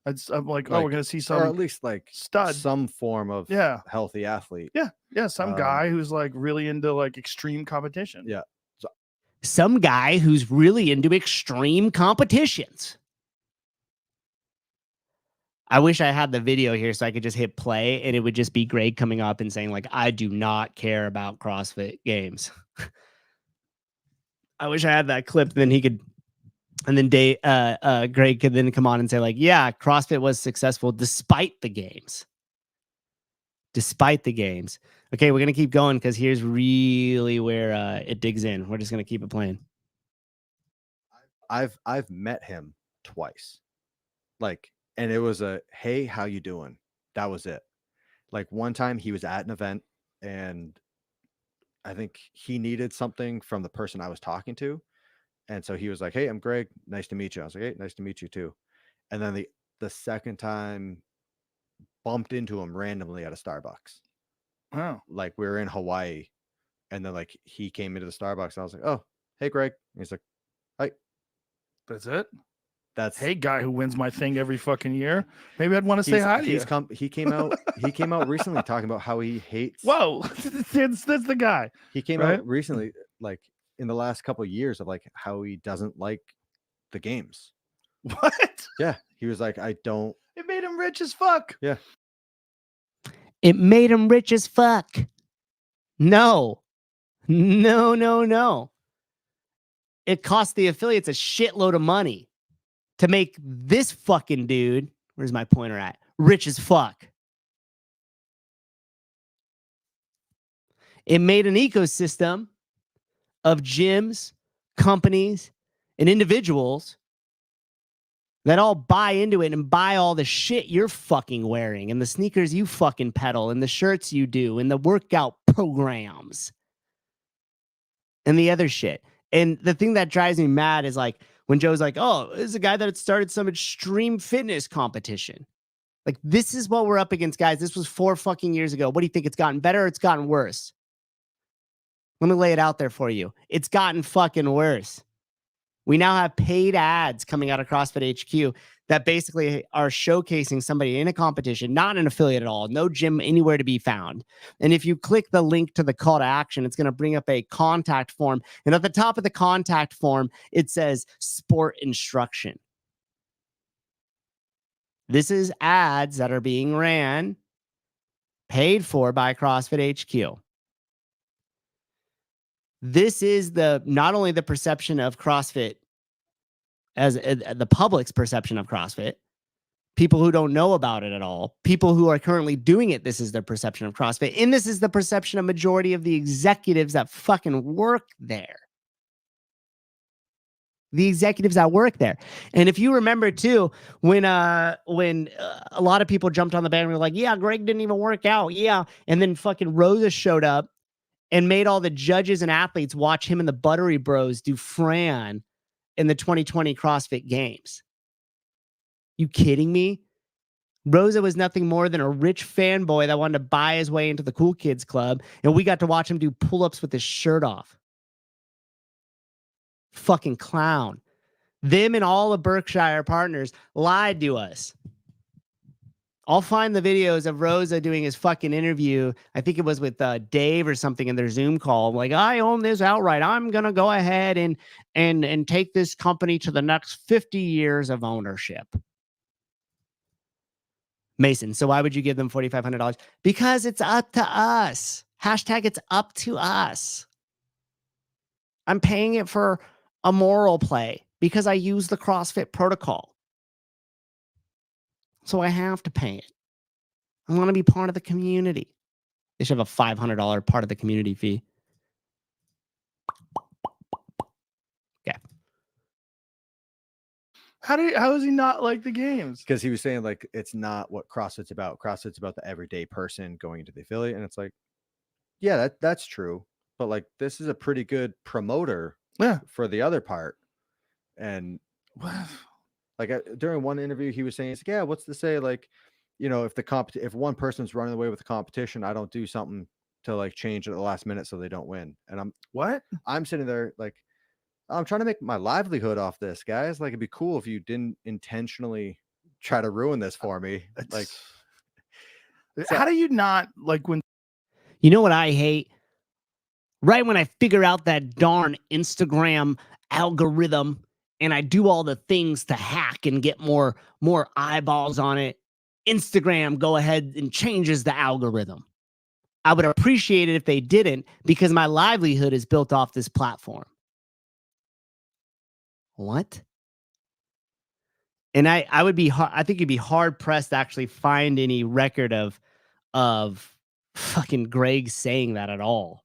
I'm like, oh, we're going to see some, or at least like stud, some form of healthy athlete. Yeah. Some guy who's like really into like extreme competition. Yeah. Some guy who's really into extreme competitions. I wish I had the video here so I could just hit play and it would just be Greg coming up and saying, like, I do not care about CrossFit games. I wish I had that clip, then he could, and then Greg could then come on and say, like, yeah, CrossFit was successful despite the games. Despite the games. Okay, we're going to keep going because here's really where it digs in. We're just going to keep it playing. I've met him twice. Like, and it was a, hey, how you doing? That was it. Like one time he was at an event and I think he needed something from the person I was talking to. And so he was like, hey, I'm Greg. Nice to meet you. I was like, hey, nice to meet you too. And then the second time bumped into him randomly at a Starbucks. Wow. Like we were in Hawaii and then like he came into the Starbucks. I was like, oh, hey, Greg. And he's like, hi. That's it. That's hey, guy who wins my thing every fucking year. Maybe I'd want to say hi to you. He came out recently talking about how he hates. Whoa, that's the guy. He came out recently, like in the last couple of years, of like how he doesn't like the games. What? Yeah, he was like, I don't. It made him rich as fuck. Yeah. It made him rich as fuck. No. It cost the affiliates a shitload of money to make this fucking dude, where's my pointer at, rich as fuck. It made an ecosystem of gyms, companies, and individuals that all buy into it and buy all the shit you're fucking wearing and the sneakers you fucking peddle and the shirts you do and the workout programs and the other shit. And the thing that drives me mad is like when Joe's like, oh, this is a guy that started some extreme fitness competition. Like, this is what we're up against, guys. This was 4 fucking years ago. What do you think? It's gotten better or it's gotten worse? Let me lay it out there for you. It's gotten fucking worse. We now have paid ads coming out of CrossFit HQ that basically are showcasing somebody in a competition, not an affiliate at all, no gym anywhere to be found. And if you click the link to the call to action, it's going to bring up a contact form. And at the top of the contact form, it says sport instruction. This is ads that are being ran, paid for by CrossFit HQ. This is not only the perception of CrossFit as the public's perception of CrossFit. People who don't know about it at all, people who are currently doing it, this is their perception of CrossFit. And this is the perception of majority of the executives that fucking work there. The executives that work there. And if you remember too, when a lot of people jumped on the band and were like, yeah, Greg didn't even work out. Yeah. And then fucking Rosa showed up and made all the judges and athletes watch him and the Buttery Bros do Fran in the 2020 CrossFit Games. You kidding me? Rosa was nothing more than a rich fanboy that wanted to buy his way into the cool kids club, and we got to watch him do pull-ups with his shirt off. Fucking clown. Them and all the Berkshire partners lied to us. I'll find the videos of Rosa doing his fucking interview. I think it was with Dave or something in their Zoom call. Like, I own this outright. I'm going to go ahead and take this company to the next 50 years of ownership. Mason, so why would you give them $4,500? Because it's up to us. Hashtag it's up to us. I'm paying it for a moral play because I use the CrossFit protocol. So I have to pay it. I want to be part of the community. They should have a $500 part of the community fee. Okay. How is he not like the games? Because he was saying like it's not what CrossFit's about. CrossFit's about the everyday person going into the affiliate, and it's like, yeah, that's true. But like this is a pretty good promoter, for the other part. And like during one interview, he was saying, like, yeah, what's to say, like, you know, if one person's running away with the competition, I don't do something to like change at the last minute so they don't win. And I'm sitting there like, I'm trying to make my livelihood off this, guys. Like, it'd be cool if you didn't intentionally try to ruin this for me. Like, how do you not like when? You know what I hate? Right when I figure out that darn Instagram algorithm and I do all the things to hack and get more eyeballs on it, Instagram go ahead and changes the algorithm. I would appreciate it if they didn't, because my livelihood is built off this platform. What? And I would be I think you'd be hard pressed to actually find any record of fucking Greg saying that at all,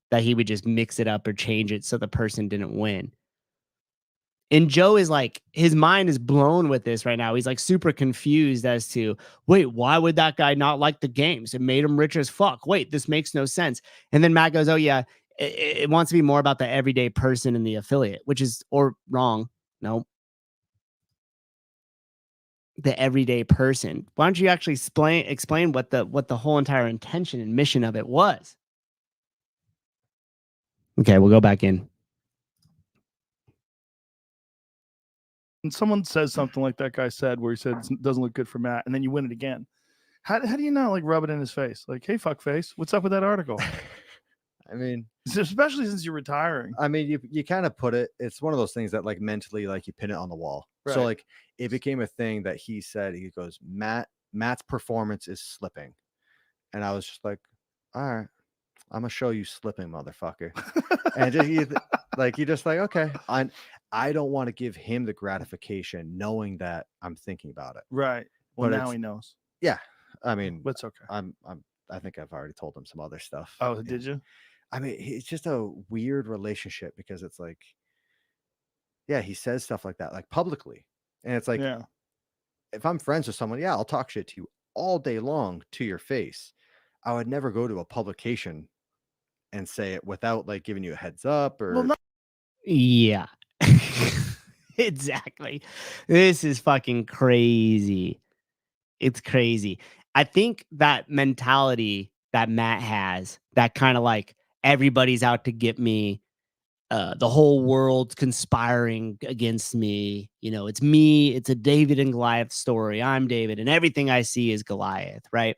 that he would just mix it up or change it so the person didn't win. And Joe is like, his mind is blown with this right now. He's like super confused as to, wait, why would that guy not like the games? It made him rich as fuck. Wait, this makes no sense. And then Matt goes, oh yeah, it wants to be more about the everyday person in the affiliate, which is, or wrong. No. The everyday person. Why don't you actually explain what the whole entire intention and mission of it was? Okay, we'll go back in. And someone says something like that guy said, where he said it doesn't look good for Matt, and then you win it again. How do you not like rub it in his face? Like, hey, fuck face, what's up with that article? I mean, especially since you're retiring. I mean, you kind of put it, it's one of those things that like mentally, like you pin it on the wall. Right. So like it became a thing that he said, he goes, Matt's performance is slipping. And I was just like, all right, I'm gonna show you slipping, motherfucker. And just you just like, okay, I don't want to give him the gratification knowing that I'm thinking about it. Right. Well, but now he knows. Yeah. I mean, that's okay. I think I've already told him some other stuff. Oh, yeah. Did you? I mean, it's just a weird relationship because it's like, yeah, he says stuff like that, like publicly. And it's like, yeah, if I'm friends with someone, yeah, I'll talk shit to you all day long to your face. I would never go to a publication and say it without like giving you a heads up or. Well, yeah, exactly. This is fucking crazy. It's crazy. I think that mentality that Matt has, that kind of like, everybody's out to get me. The whole world's conspiring against me. You know, it's me. It's a David and Goliath story. I'm David, and everything I see is Goliath, right?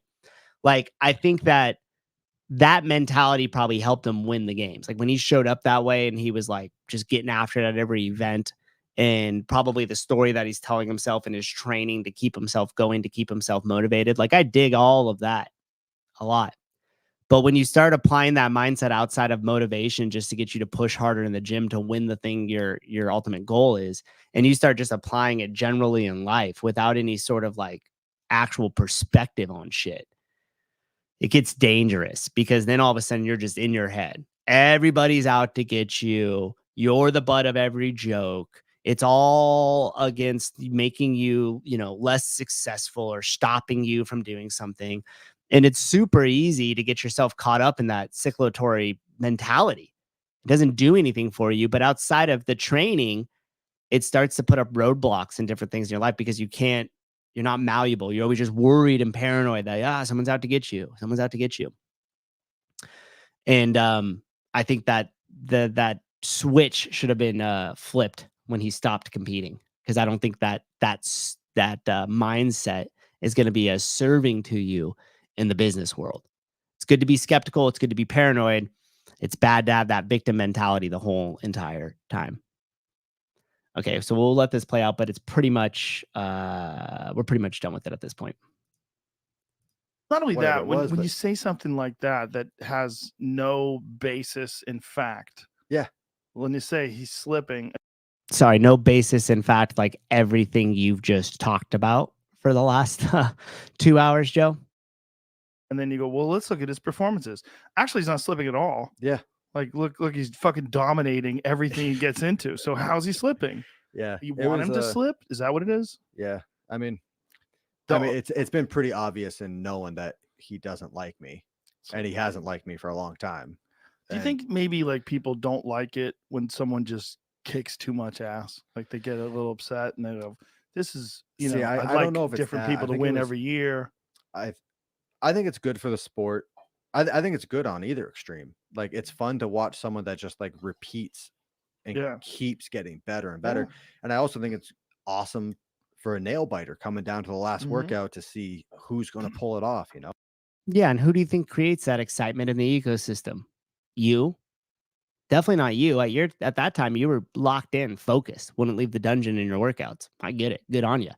Like, I think that mentality probably helped him win the games. Like when he showed up that way and he was like just getting after it at every event, and probably the story that he's telling himself in his training to keep himself going, to keep himself motivated. Like I dig all of that a lot. But when you start applying that mindset outside of motivation just to get you to push harder in the gym to win the thing your ultimate goal is, and you start just applying it generally in life without any sort of like actual perspective on shit, it gets dangerous because then all of a sudden you're just in your head. Everybody's out to get you. You're the butt of every joke. It's all against making you, less successful or stopping you from doing something. And it's super easy to get yourself caught up in that cyclotory mentality. It doesn't do anything for you, but outside of the training, it starts to put up roadblocks and different things in your life because you're not malleable. You're always just worried and paranoid that, someone's out to get you. Someone's out to get you. And I think that that switch should have been flipped when he stopped competing, because I don't think that mindset is going to be as serving to you in the business world. It's good to be skeptical. It's good to be paranoid. It's bad to have that victim mentality the whole entire time. Okay, so we'll let this play out, but it's pretty much we're pretty much done with it at this point. Not only Whatever that, it when was, you but- say something like that has no basis in fact. Yeah. When you say he's slipping, Sorry, no basis in fact, like everything you've just talked about for the last 2 hours, Joe. and then you go, well, let's look at his performances. Actually, he's not slipping at all. Yeah. Like, look, he's fucking dominating everything he gets into. So how's he slipping? Yeah. You it want was, him to slip? Is that what it is? Yeah. I mean, Don't- it's been pretty obvious in knowing that he doesn't like me, and he hasn't liked me for a long time. Do you And think maybe like people don't like it when someone just kicks too much ass? Like they get a little upset and they go, "This is, See, I I'd don't like know if it's different that. I people to think it win was- every year." I think it's good for the sport. I think it's good on either extreme. Like, it's fun to watch someone that just like repeats and Yeah. keeps getting better and better. And I also think it's awesome for a nail biter coming down to the last Mhm. workout to see who's going to pull it off, Yeah, and who do you think creates that excitement in the ecosystem? You? Definitely not you. At that time, you were locked in, focused, wouldn't leave the dungeon in your workouts. I get it. Good on you.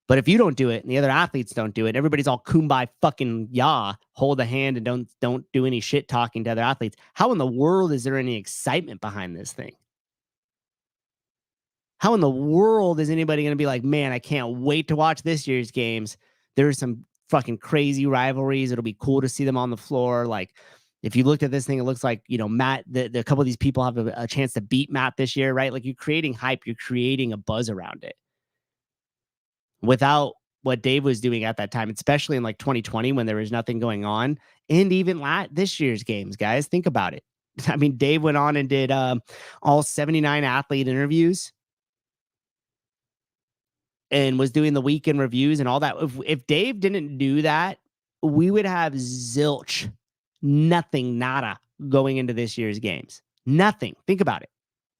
But if you don't do it and the other athletes don't do it, everybody's all kumbaya fucking hold a hand and don't do any shit talking to other athletes. How in the world is there any excitement behind this thing? How in the world is anybody going to be like, man, I can't wait to watch this year's games? There's some fucking crazy rivalries. It'll be cool to see them on the floor. Like, if you looked at this thing, it looks like, Matt, a couple of these people have a chance to beat Matt this year, right? Like, you're creating hype. You're creating a buzz around it. Without what Dave was doing at that time, especially in like 2020 when there was nothing going on, and even this year's games, guys, think about it. I mean, Dave went on and did all 79 athlete interviews and was doing the weekend reviews and all that. If Dave didn't do that, we would have zilch, nothing, nada going into this year's games. Nothing. Think about it.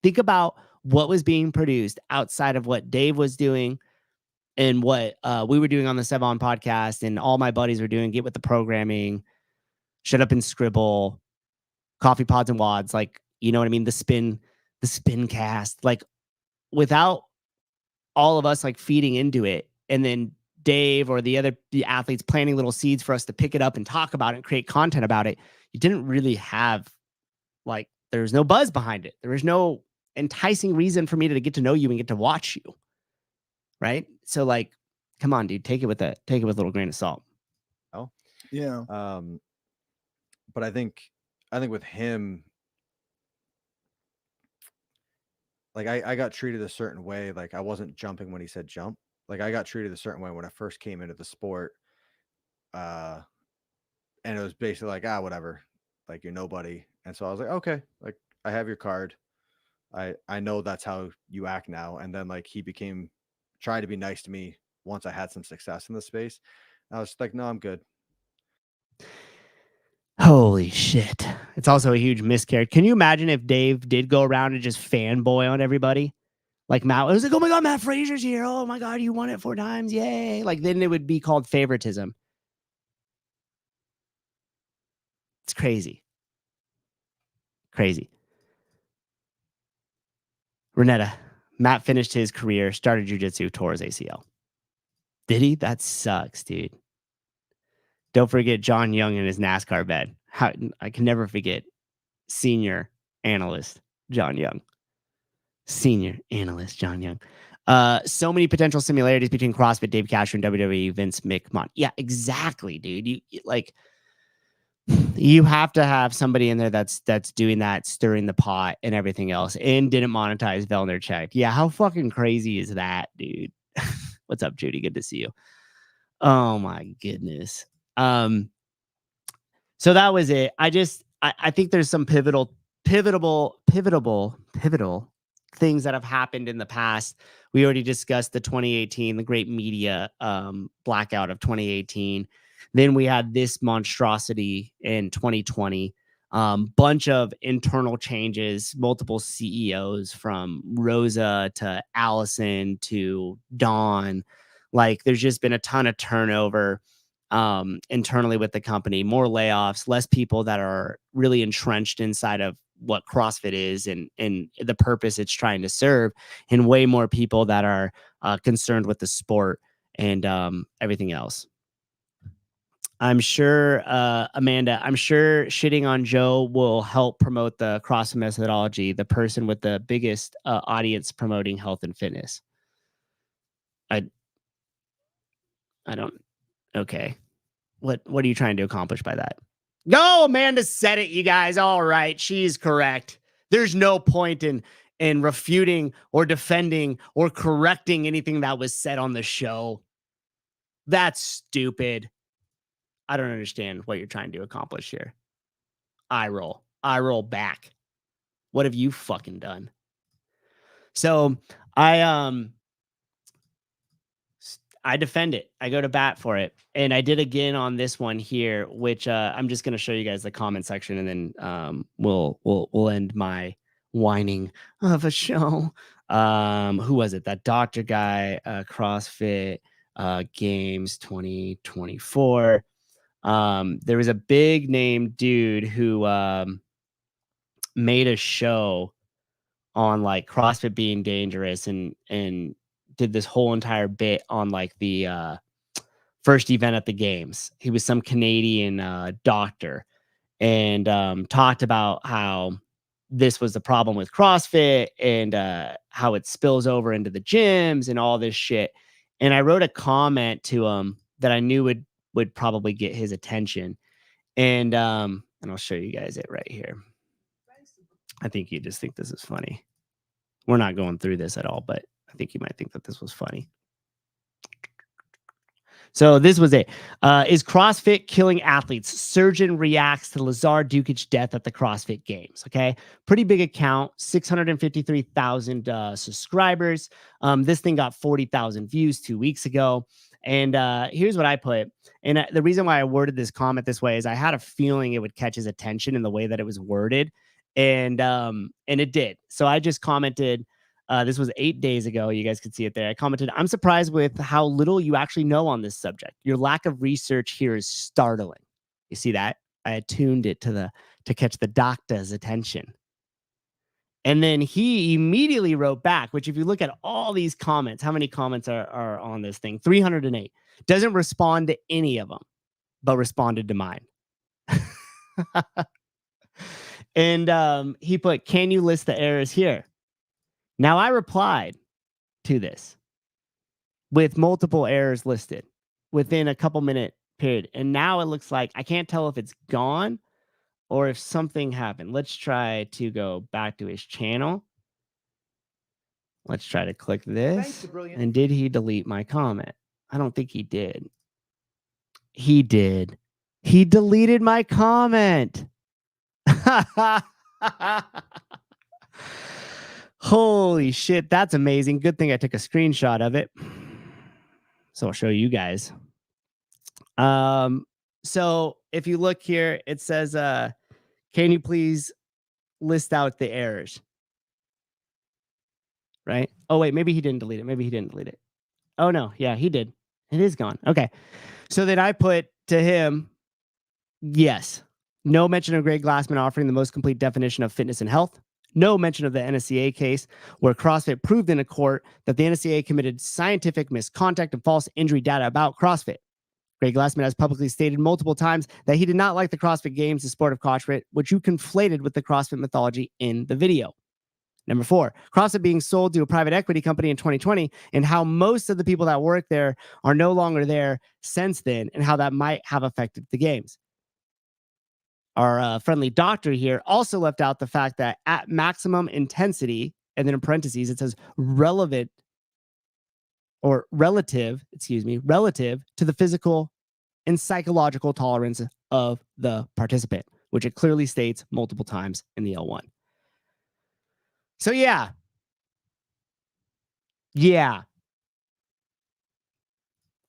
Think about what was being produced outside of what Dave was doing and what we were doing on the Sevon podcast and all my buddies were doing. Get with the programming, shut up and scribble, coffee pods and wads. Like, you know what I mean? The spin cast, like, without all of us like feeding into it, and then Dave or the athletes planting little seeds for us to pick it up and talk about it and create content about it, you didn't really have, like, there's no buzz behind it. There was no enticing reason for me to get to know you and get to watch you. Right. So, like, come on, dude, take it with a little grain of salt. Yeah. But I think with him, like, I got treated a certain way. Like, I wasn't jumping when he said jump. Like, I got treated a certain way when I first came into the sport. And it was basically like, whatever, like, you're nobody. And so I was like, okay, like, I have your card. I know that's how you act now. And then, like, he tried to be nice to me once I had some success in the space. I was like, no, I'm good. Holy shit. It's also a huge miscarriage. Can you imagine if Dave did go around and just fanboy on everybody? Like, Matt, it was like, oh my God, Matt Fraser's here. Oh my God, you won it 4 times. Yay. Like, then it would be called favoritism. It's crazy. Crazy. Renetta, Matt finished his career, started jiu-jitsu, tore his ACL. Did he? That sucks, dude. Don't forget John Young in his NASCAR bed. I can never forget senior analyst John Young. Senior analyst John Young. So many potential similarities between CrossFit, Dave Castro, and WWE, Vince McMahon. Yeah, exactly, dude. You have to have somebody in there that's doing that, stirring the pot and everything else, and didn't monetize Vellner check. Yeah, how fucking crazy is that, dude? What's up, Judy? Good to see you. Oh my goodness. So that was it. I think there's some pivotal things that have happened in the past. We already discussed the 2018, the great media blackout of 2018. Then we had this monstrosity in 2020. Bunch of internal changes, multiple CEOs from Rosa to Allison to Dawn. Like there's just been a ton of turnover internally with the company, more layoffs, less people that are really entrenched inside of what CrossFit is and the purpose it's trying to serve, and way more people that are concerned with the sport and everything else. I'm sure, Amanda, I'm sure shitting on Joe will help promote the CrossFit methodology, the person with the biggest audience promoting health and fitness. I don't, okay. What are you trying to accomplish by that? No, Amanda said it, you guys. All right, she's correct. There's no point in refuting or defending or correcting anything that was said on the show. That's stupid. I don't understand what you're trying to accomplish here. I roll back. What have you fucking done? So I defend it. I go to bat for it. And I did again on this one here, which I'm just going to show you guys the comment section, and then we'll end my whining of a show. Who was it? That doctor guy, CrossFit Games 2024. There was a big name dude who made a show on like CrossFit being dangerous and did this whole entire bit on like the first event at the games. He was some Canadian doctor, and talked about how this was the problem with CrossFit and how it spills over into the gyms and all this shit. And I wrote a comment to him that I knew would probably get his attention. And I'll show you guys it right here. I think you just think this is funny. We're not going through this at all, but I think you might think that this was funny. So this was it. Is CrossFit killing athletes? Surgeon reacts to Lazar Dukic death at the CrossFit Games. Okay. Pretty big account, 653,000 subscribers. This thing got 40,000 views 2 weeks ago. And here's what I put. And the reason why I worded this comment this way is I had a feeling it would catch his attention in the way that it was worded. And it did. So I just commented, this was 8 days ago. You guys could see it there. I commented, I'm surprised with how little you actually know on this subject. Your lack of research here is startling. You see that? I attuned it to catch the doctor's attention. And then he immediately wrote back, which if you look at all these comments, how many comments are on this thing? 308. Doesn't respond to any of them, but responded to mine. And he put, can you list the errors here? Now, I replied to this with multiple errors listed within a couple minute period. And now it looks like I can't tell if it's gone or if something happened. Let's try to go back to his channel. Let's try to click this. And did he delete my comment? I don't think he did. He did. He deleted my comment. Holy shit, that's amazing. Good thing I took a screenshot of it. So I'll show you guys. So if you look here, it says, can you please list out the errors? Right? Oh, wait, maybe he didn't delete it. Maybe he didn't delete it. Oh, no. Yeah, he did. It is gone. Okay. So then I put to him, yes. No mention of Greg Glassman offering the most complete definition of fitness and health. No mention of the NSCA case where CrossFit proved in a court that the NSCA committed scientific misconduct and false injury data about CrossFit. Greg Glassman has publicly stated multiple times that he did not like the CrossFit Games, the sport of CrossFit, which you conflated with the CrossFit mythology in the video. Number 4, CrossFit being sold to a private equity company in 2020, and how most of the people that work there are no longer there since then, and how that might have affected the games. Our friendly doctor here also left out the fact that at maximum intensity, and then in parentheses, it says relative to the physical and psychological tolerance of the participant, which it clearly states multiple times in the L1. So yeah.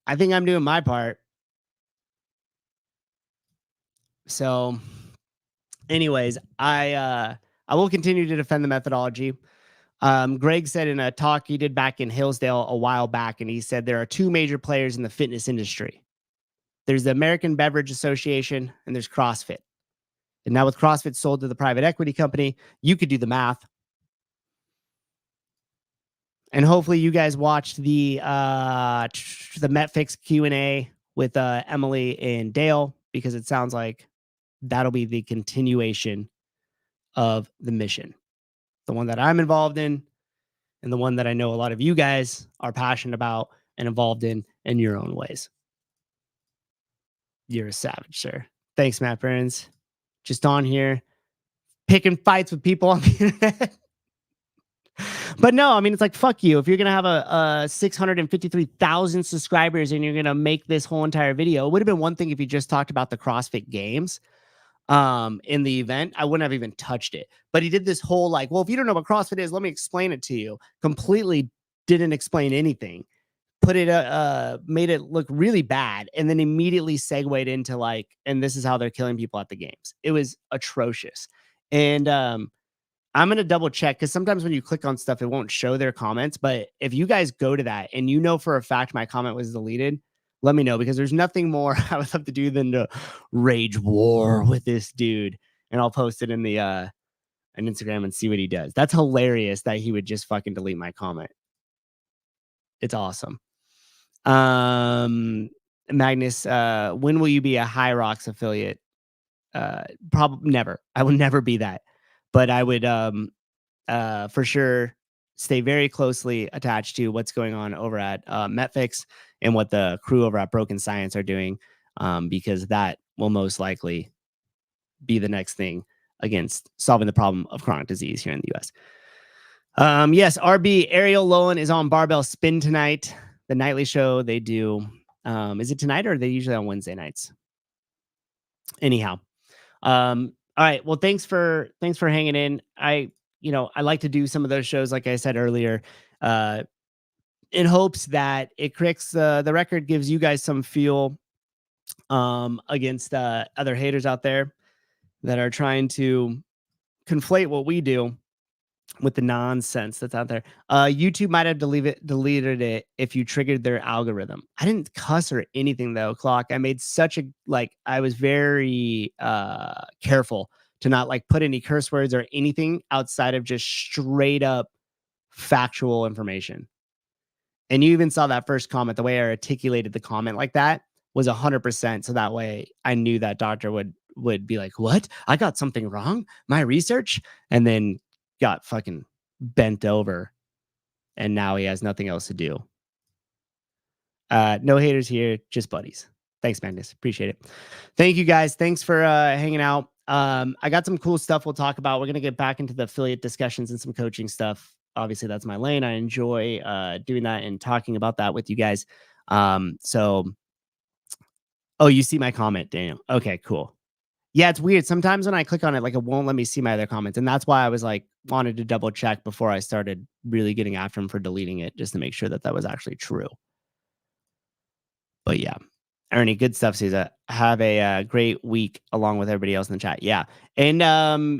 I think I'm doing my part. So anyways, I will continue to defend the methodology. Greg said in a talk he did back in Hillsdale a while back, and he said there are 2 major players in the fitness industry. There's the American Beverage Association and there's CrossFit. And now with CrossFit sold to the private equity company, you could do the math. And hopefully you guys watched the MetFix Q&A with Emily and Dale, because it sounds like that'll be the continuation of the mission. The one that I'm involved in, and the one that I know a lot of you guys are passionate about and involved in your own ways. You're a savage, sir. Thanks, Matt Burns. Just on here, picking fights with people on the internet. But no, I mean, it's like, fuck you. If you're going to have a 653,000 subscribers and you're going to make this whole entire video, it would have been one thing if you just talked about the CrossFit Games in the event. I wouldn't have even touched it. But he did this whole like, well, if you don't know what CrossFit is, let me explain it to you. Completely didn't explain anything. Put it, made it look really bad, and then immediately segued into like, and this is how they're killing people at the games. It was atrocious. And I'm going to double check, because sometimes when you click on stuff, it won't show their comments. But if you guys go to that and you know for a fact my comment was deleted, let me know, because there's nothing more I would love to do than to rage war with this dude. And I'll post it in the on Instagram and see what he does. That's hilarious that he would just fucking delete my comment. It's awesome. Magnus, when will you be a High Rocks affiliate? Probably never. I will never be that. But I would for sure stay very closely attached to what's going on over at MetFix and what the crew over at Broken Science are doing, because that will most likely be the next thing against solving the problem of chronic disease here in the U.S. Yes, RB Ariel Lowen is on Barbell Spin tonight, the nightly show they do. Is it tonight, or are they usually on Wednesday nights? Anyhow. All right. Well, thanks for hanging in. I like to do some of those shows, like I said earlier, in hopes that it corrects the record, gives you guys some fuel against other haters out there that are trying to conflate what we do with the nonsense that's out there. YouTube might have deleted it if you triggered their algorithm. I didn't cuss or anything though, Clock. I made such a, I was very careful to not put any curse words or anything outside of just straight up factual information. And you even saw that first comment, the way I articulated the comment like that was 100%. So that way I knew that doctor would be like, what? I got something wrong? My research? And then got fucking bent over. And now he has nothing else to do. No haters here, just buddies. Thanks, Magnus. Appreciate it. Thank you guys. Thanks for hanging out. I got some cool stuff we'll talk about. We're going to get back into the affiliate discussions and some coaching stuff. Obviously, that's my lane. I enjoy doing that and talking about that with you guys. Oh, you see my comment, Daniel. Okay, cool. Yeah, it's weird. Sometimes when I click on it, it won't let me see my other comments. And that's why I was wanted to double check before I started really getting after him for deleting it, just to make sure that that was actually true. But yeah. Ernie, good stuff, Souza. Have a great week along with everybody else in the chat. Yeah. And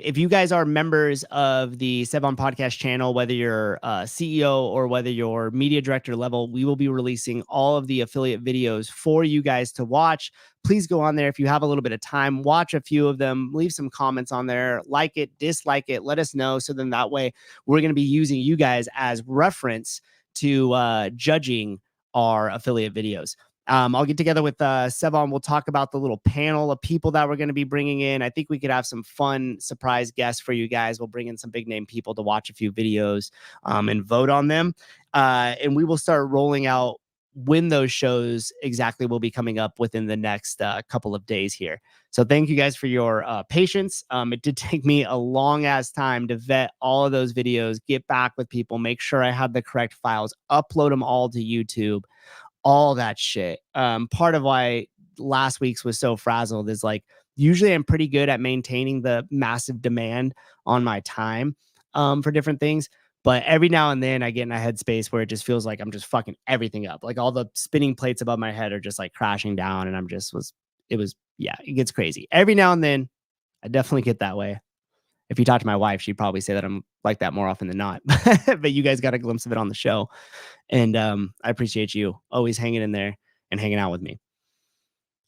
if you guys are members of the Sebon Podcast channel, whether you're CEO or whether you're media director level, we will be releasing all of the affiliate videos for you guys to watch. Please go on there if you have a little bit of time, watch a few of them, leave some comments on there, like it, dislike it, let us know. So then that way we're going to be using you guys as reference to judging our affiliate videos. I'll get together with Sevon. We'll talk about the little panel of people that we're going to be bringing in. I think we could have some fun surprise guests for you guys. We'll bring in some big name people to watch a few videos and vote on them. And we will start rolling out when those shows exactly will be coming up within the next couple of days here. So thank you guys for your patience. It did take me a long ass time to vet all of those videos, get back with people, make sure I had the correct files, upload them all to YouTube, all that shit. Part of why last week's was so frazzled is like, usually I'm pretty good at maintaining the massive demand on my time for different things. But every now and then I get in a headspace where it just feels like I'm just fucking everything up. Like all the spinning plates above my head are just like crashing down. And it gets crazy. Every now and then I definitely get that way. If you talk to my wife, she'd probably say that I'm like that more often than not. But you guys got a glimpse of it on the show. And I appreciate you always hanging in there and hanging out with me.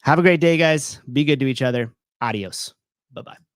Have a great day, guys. Be good to each other. Adios. Bye-bye.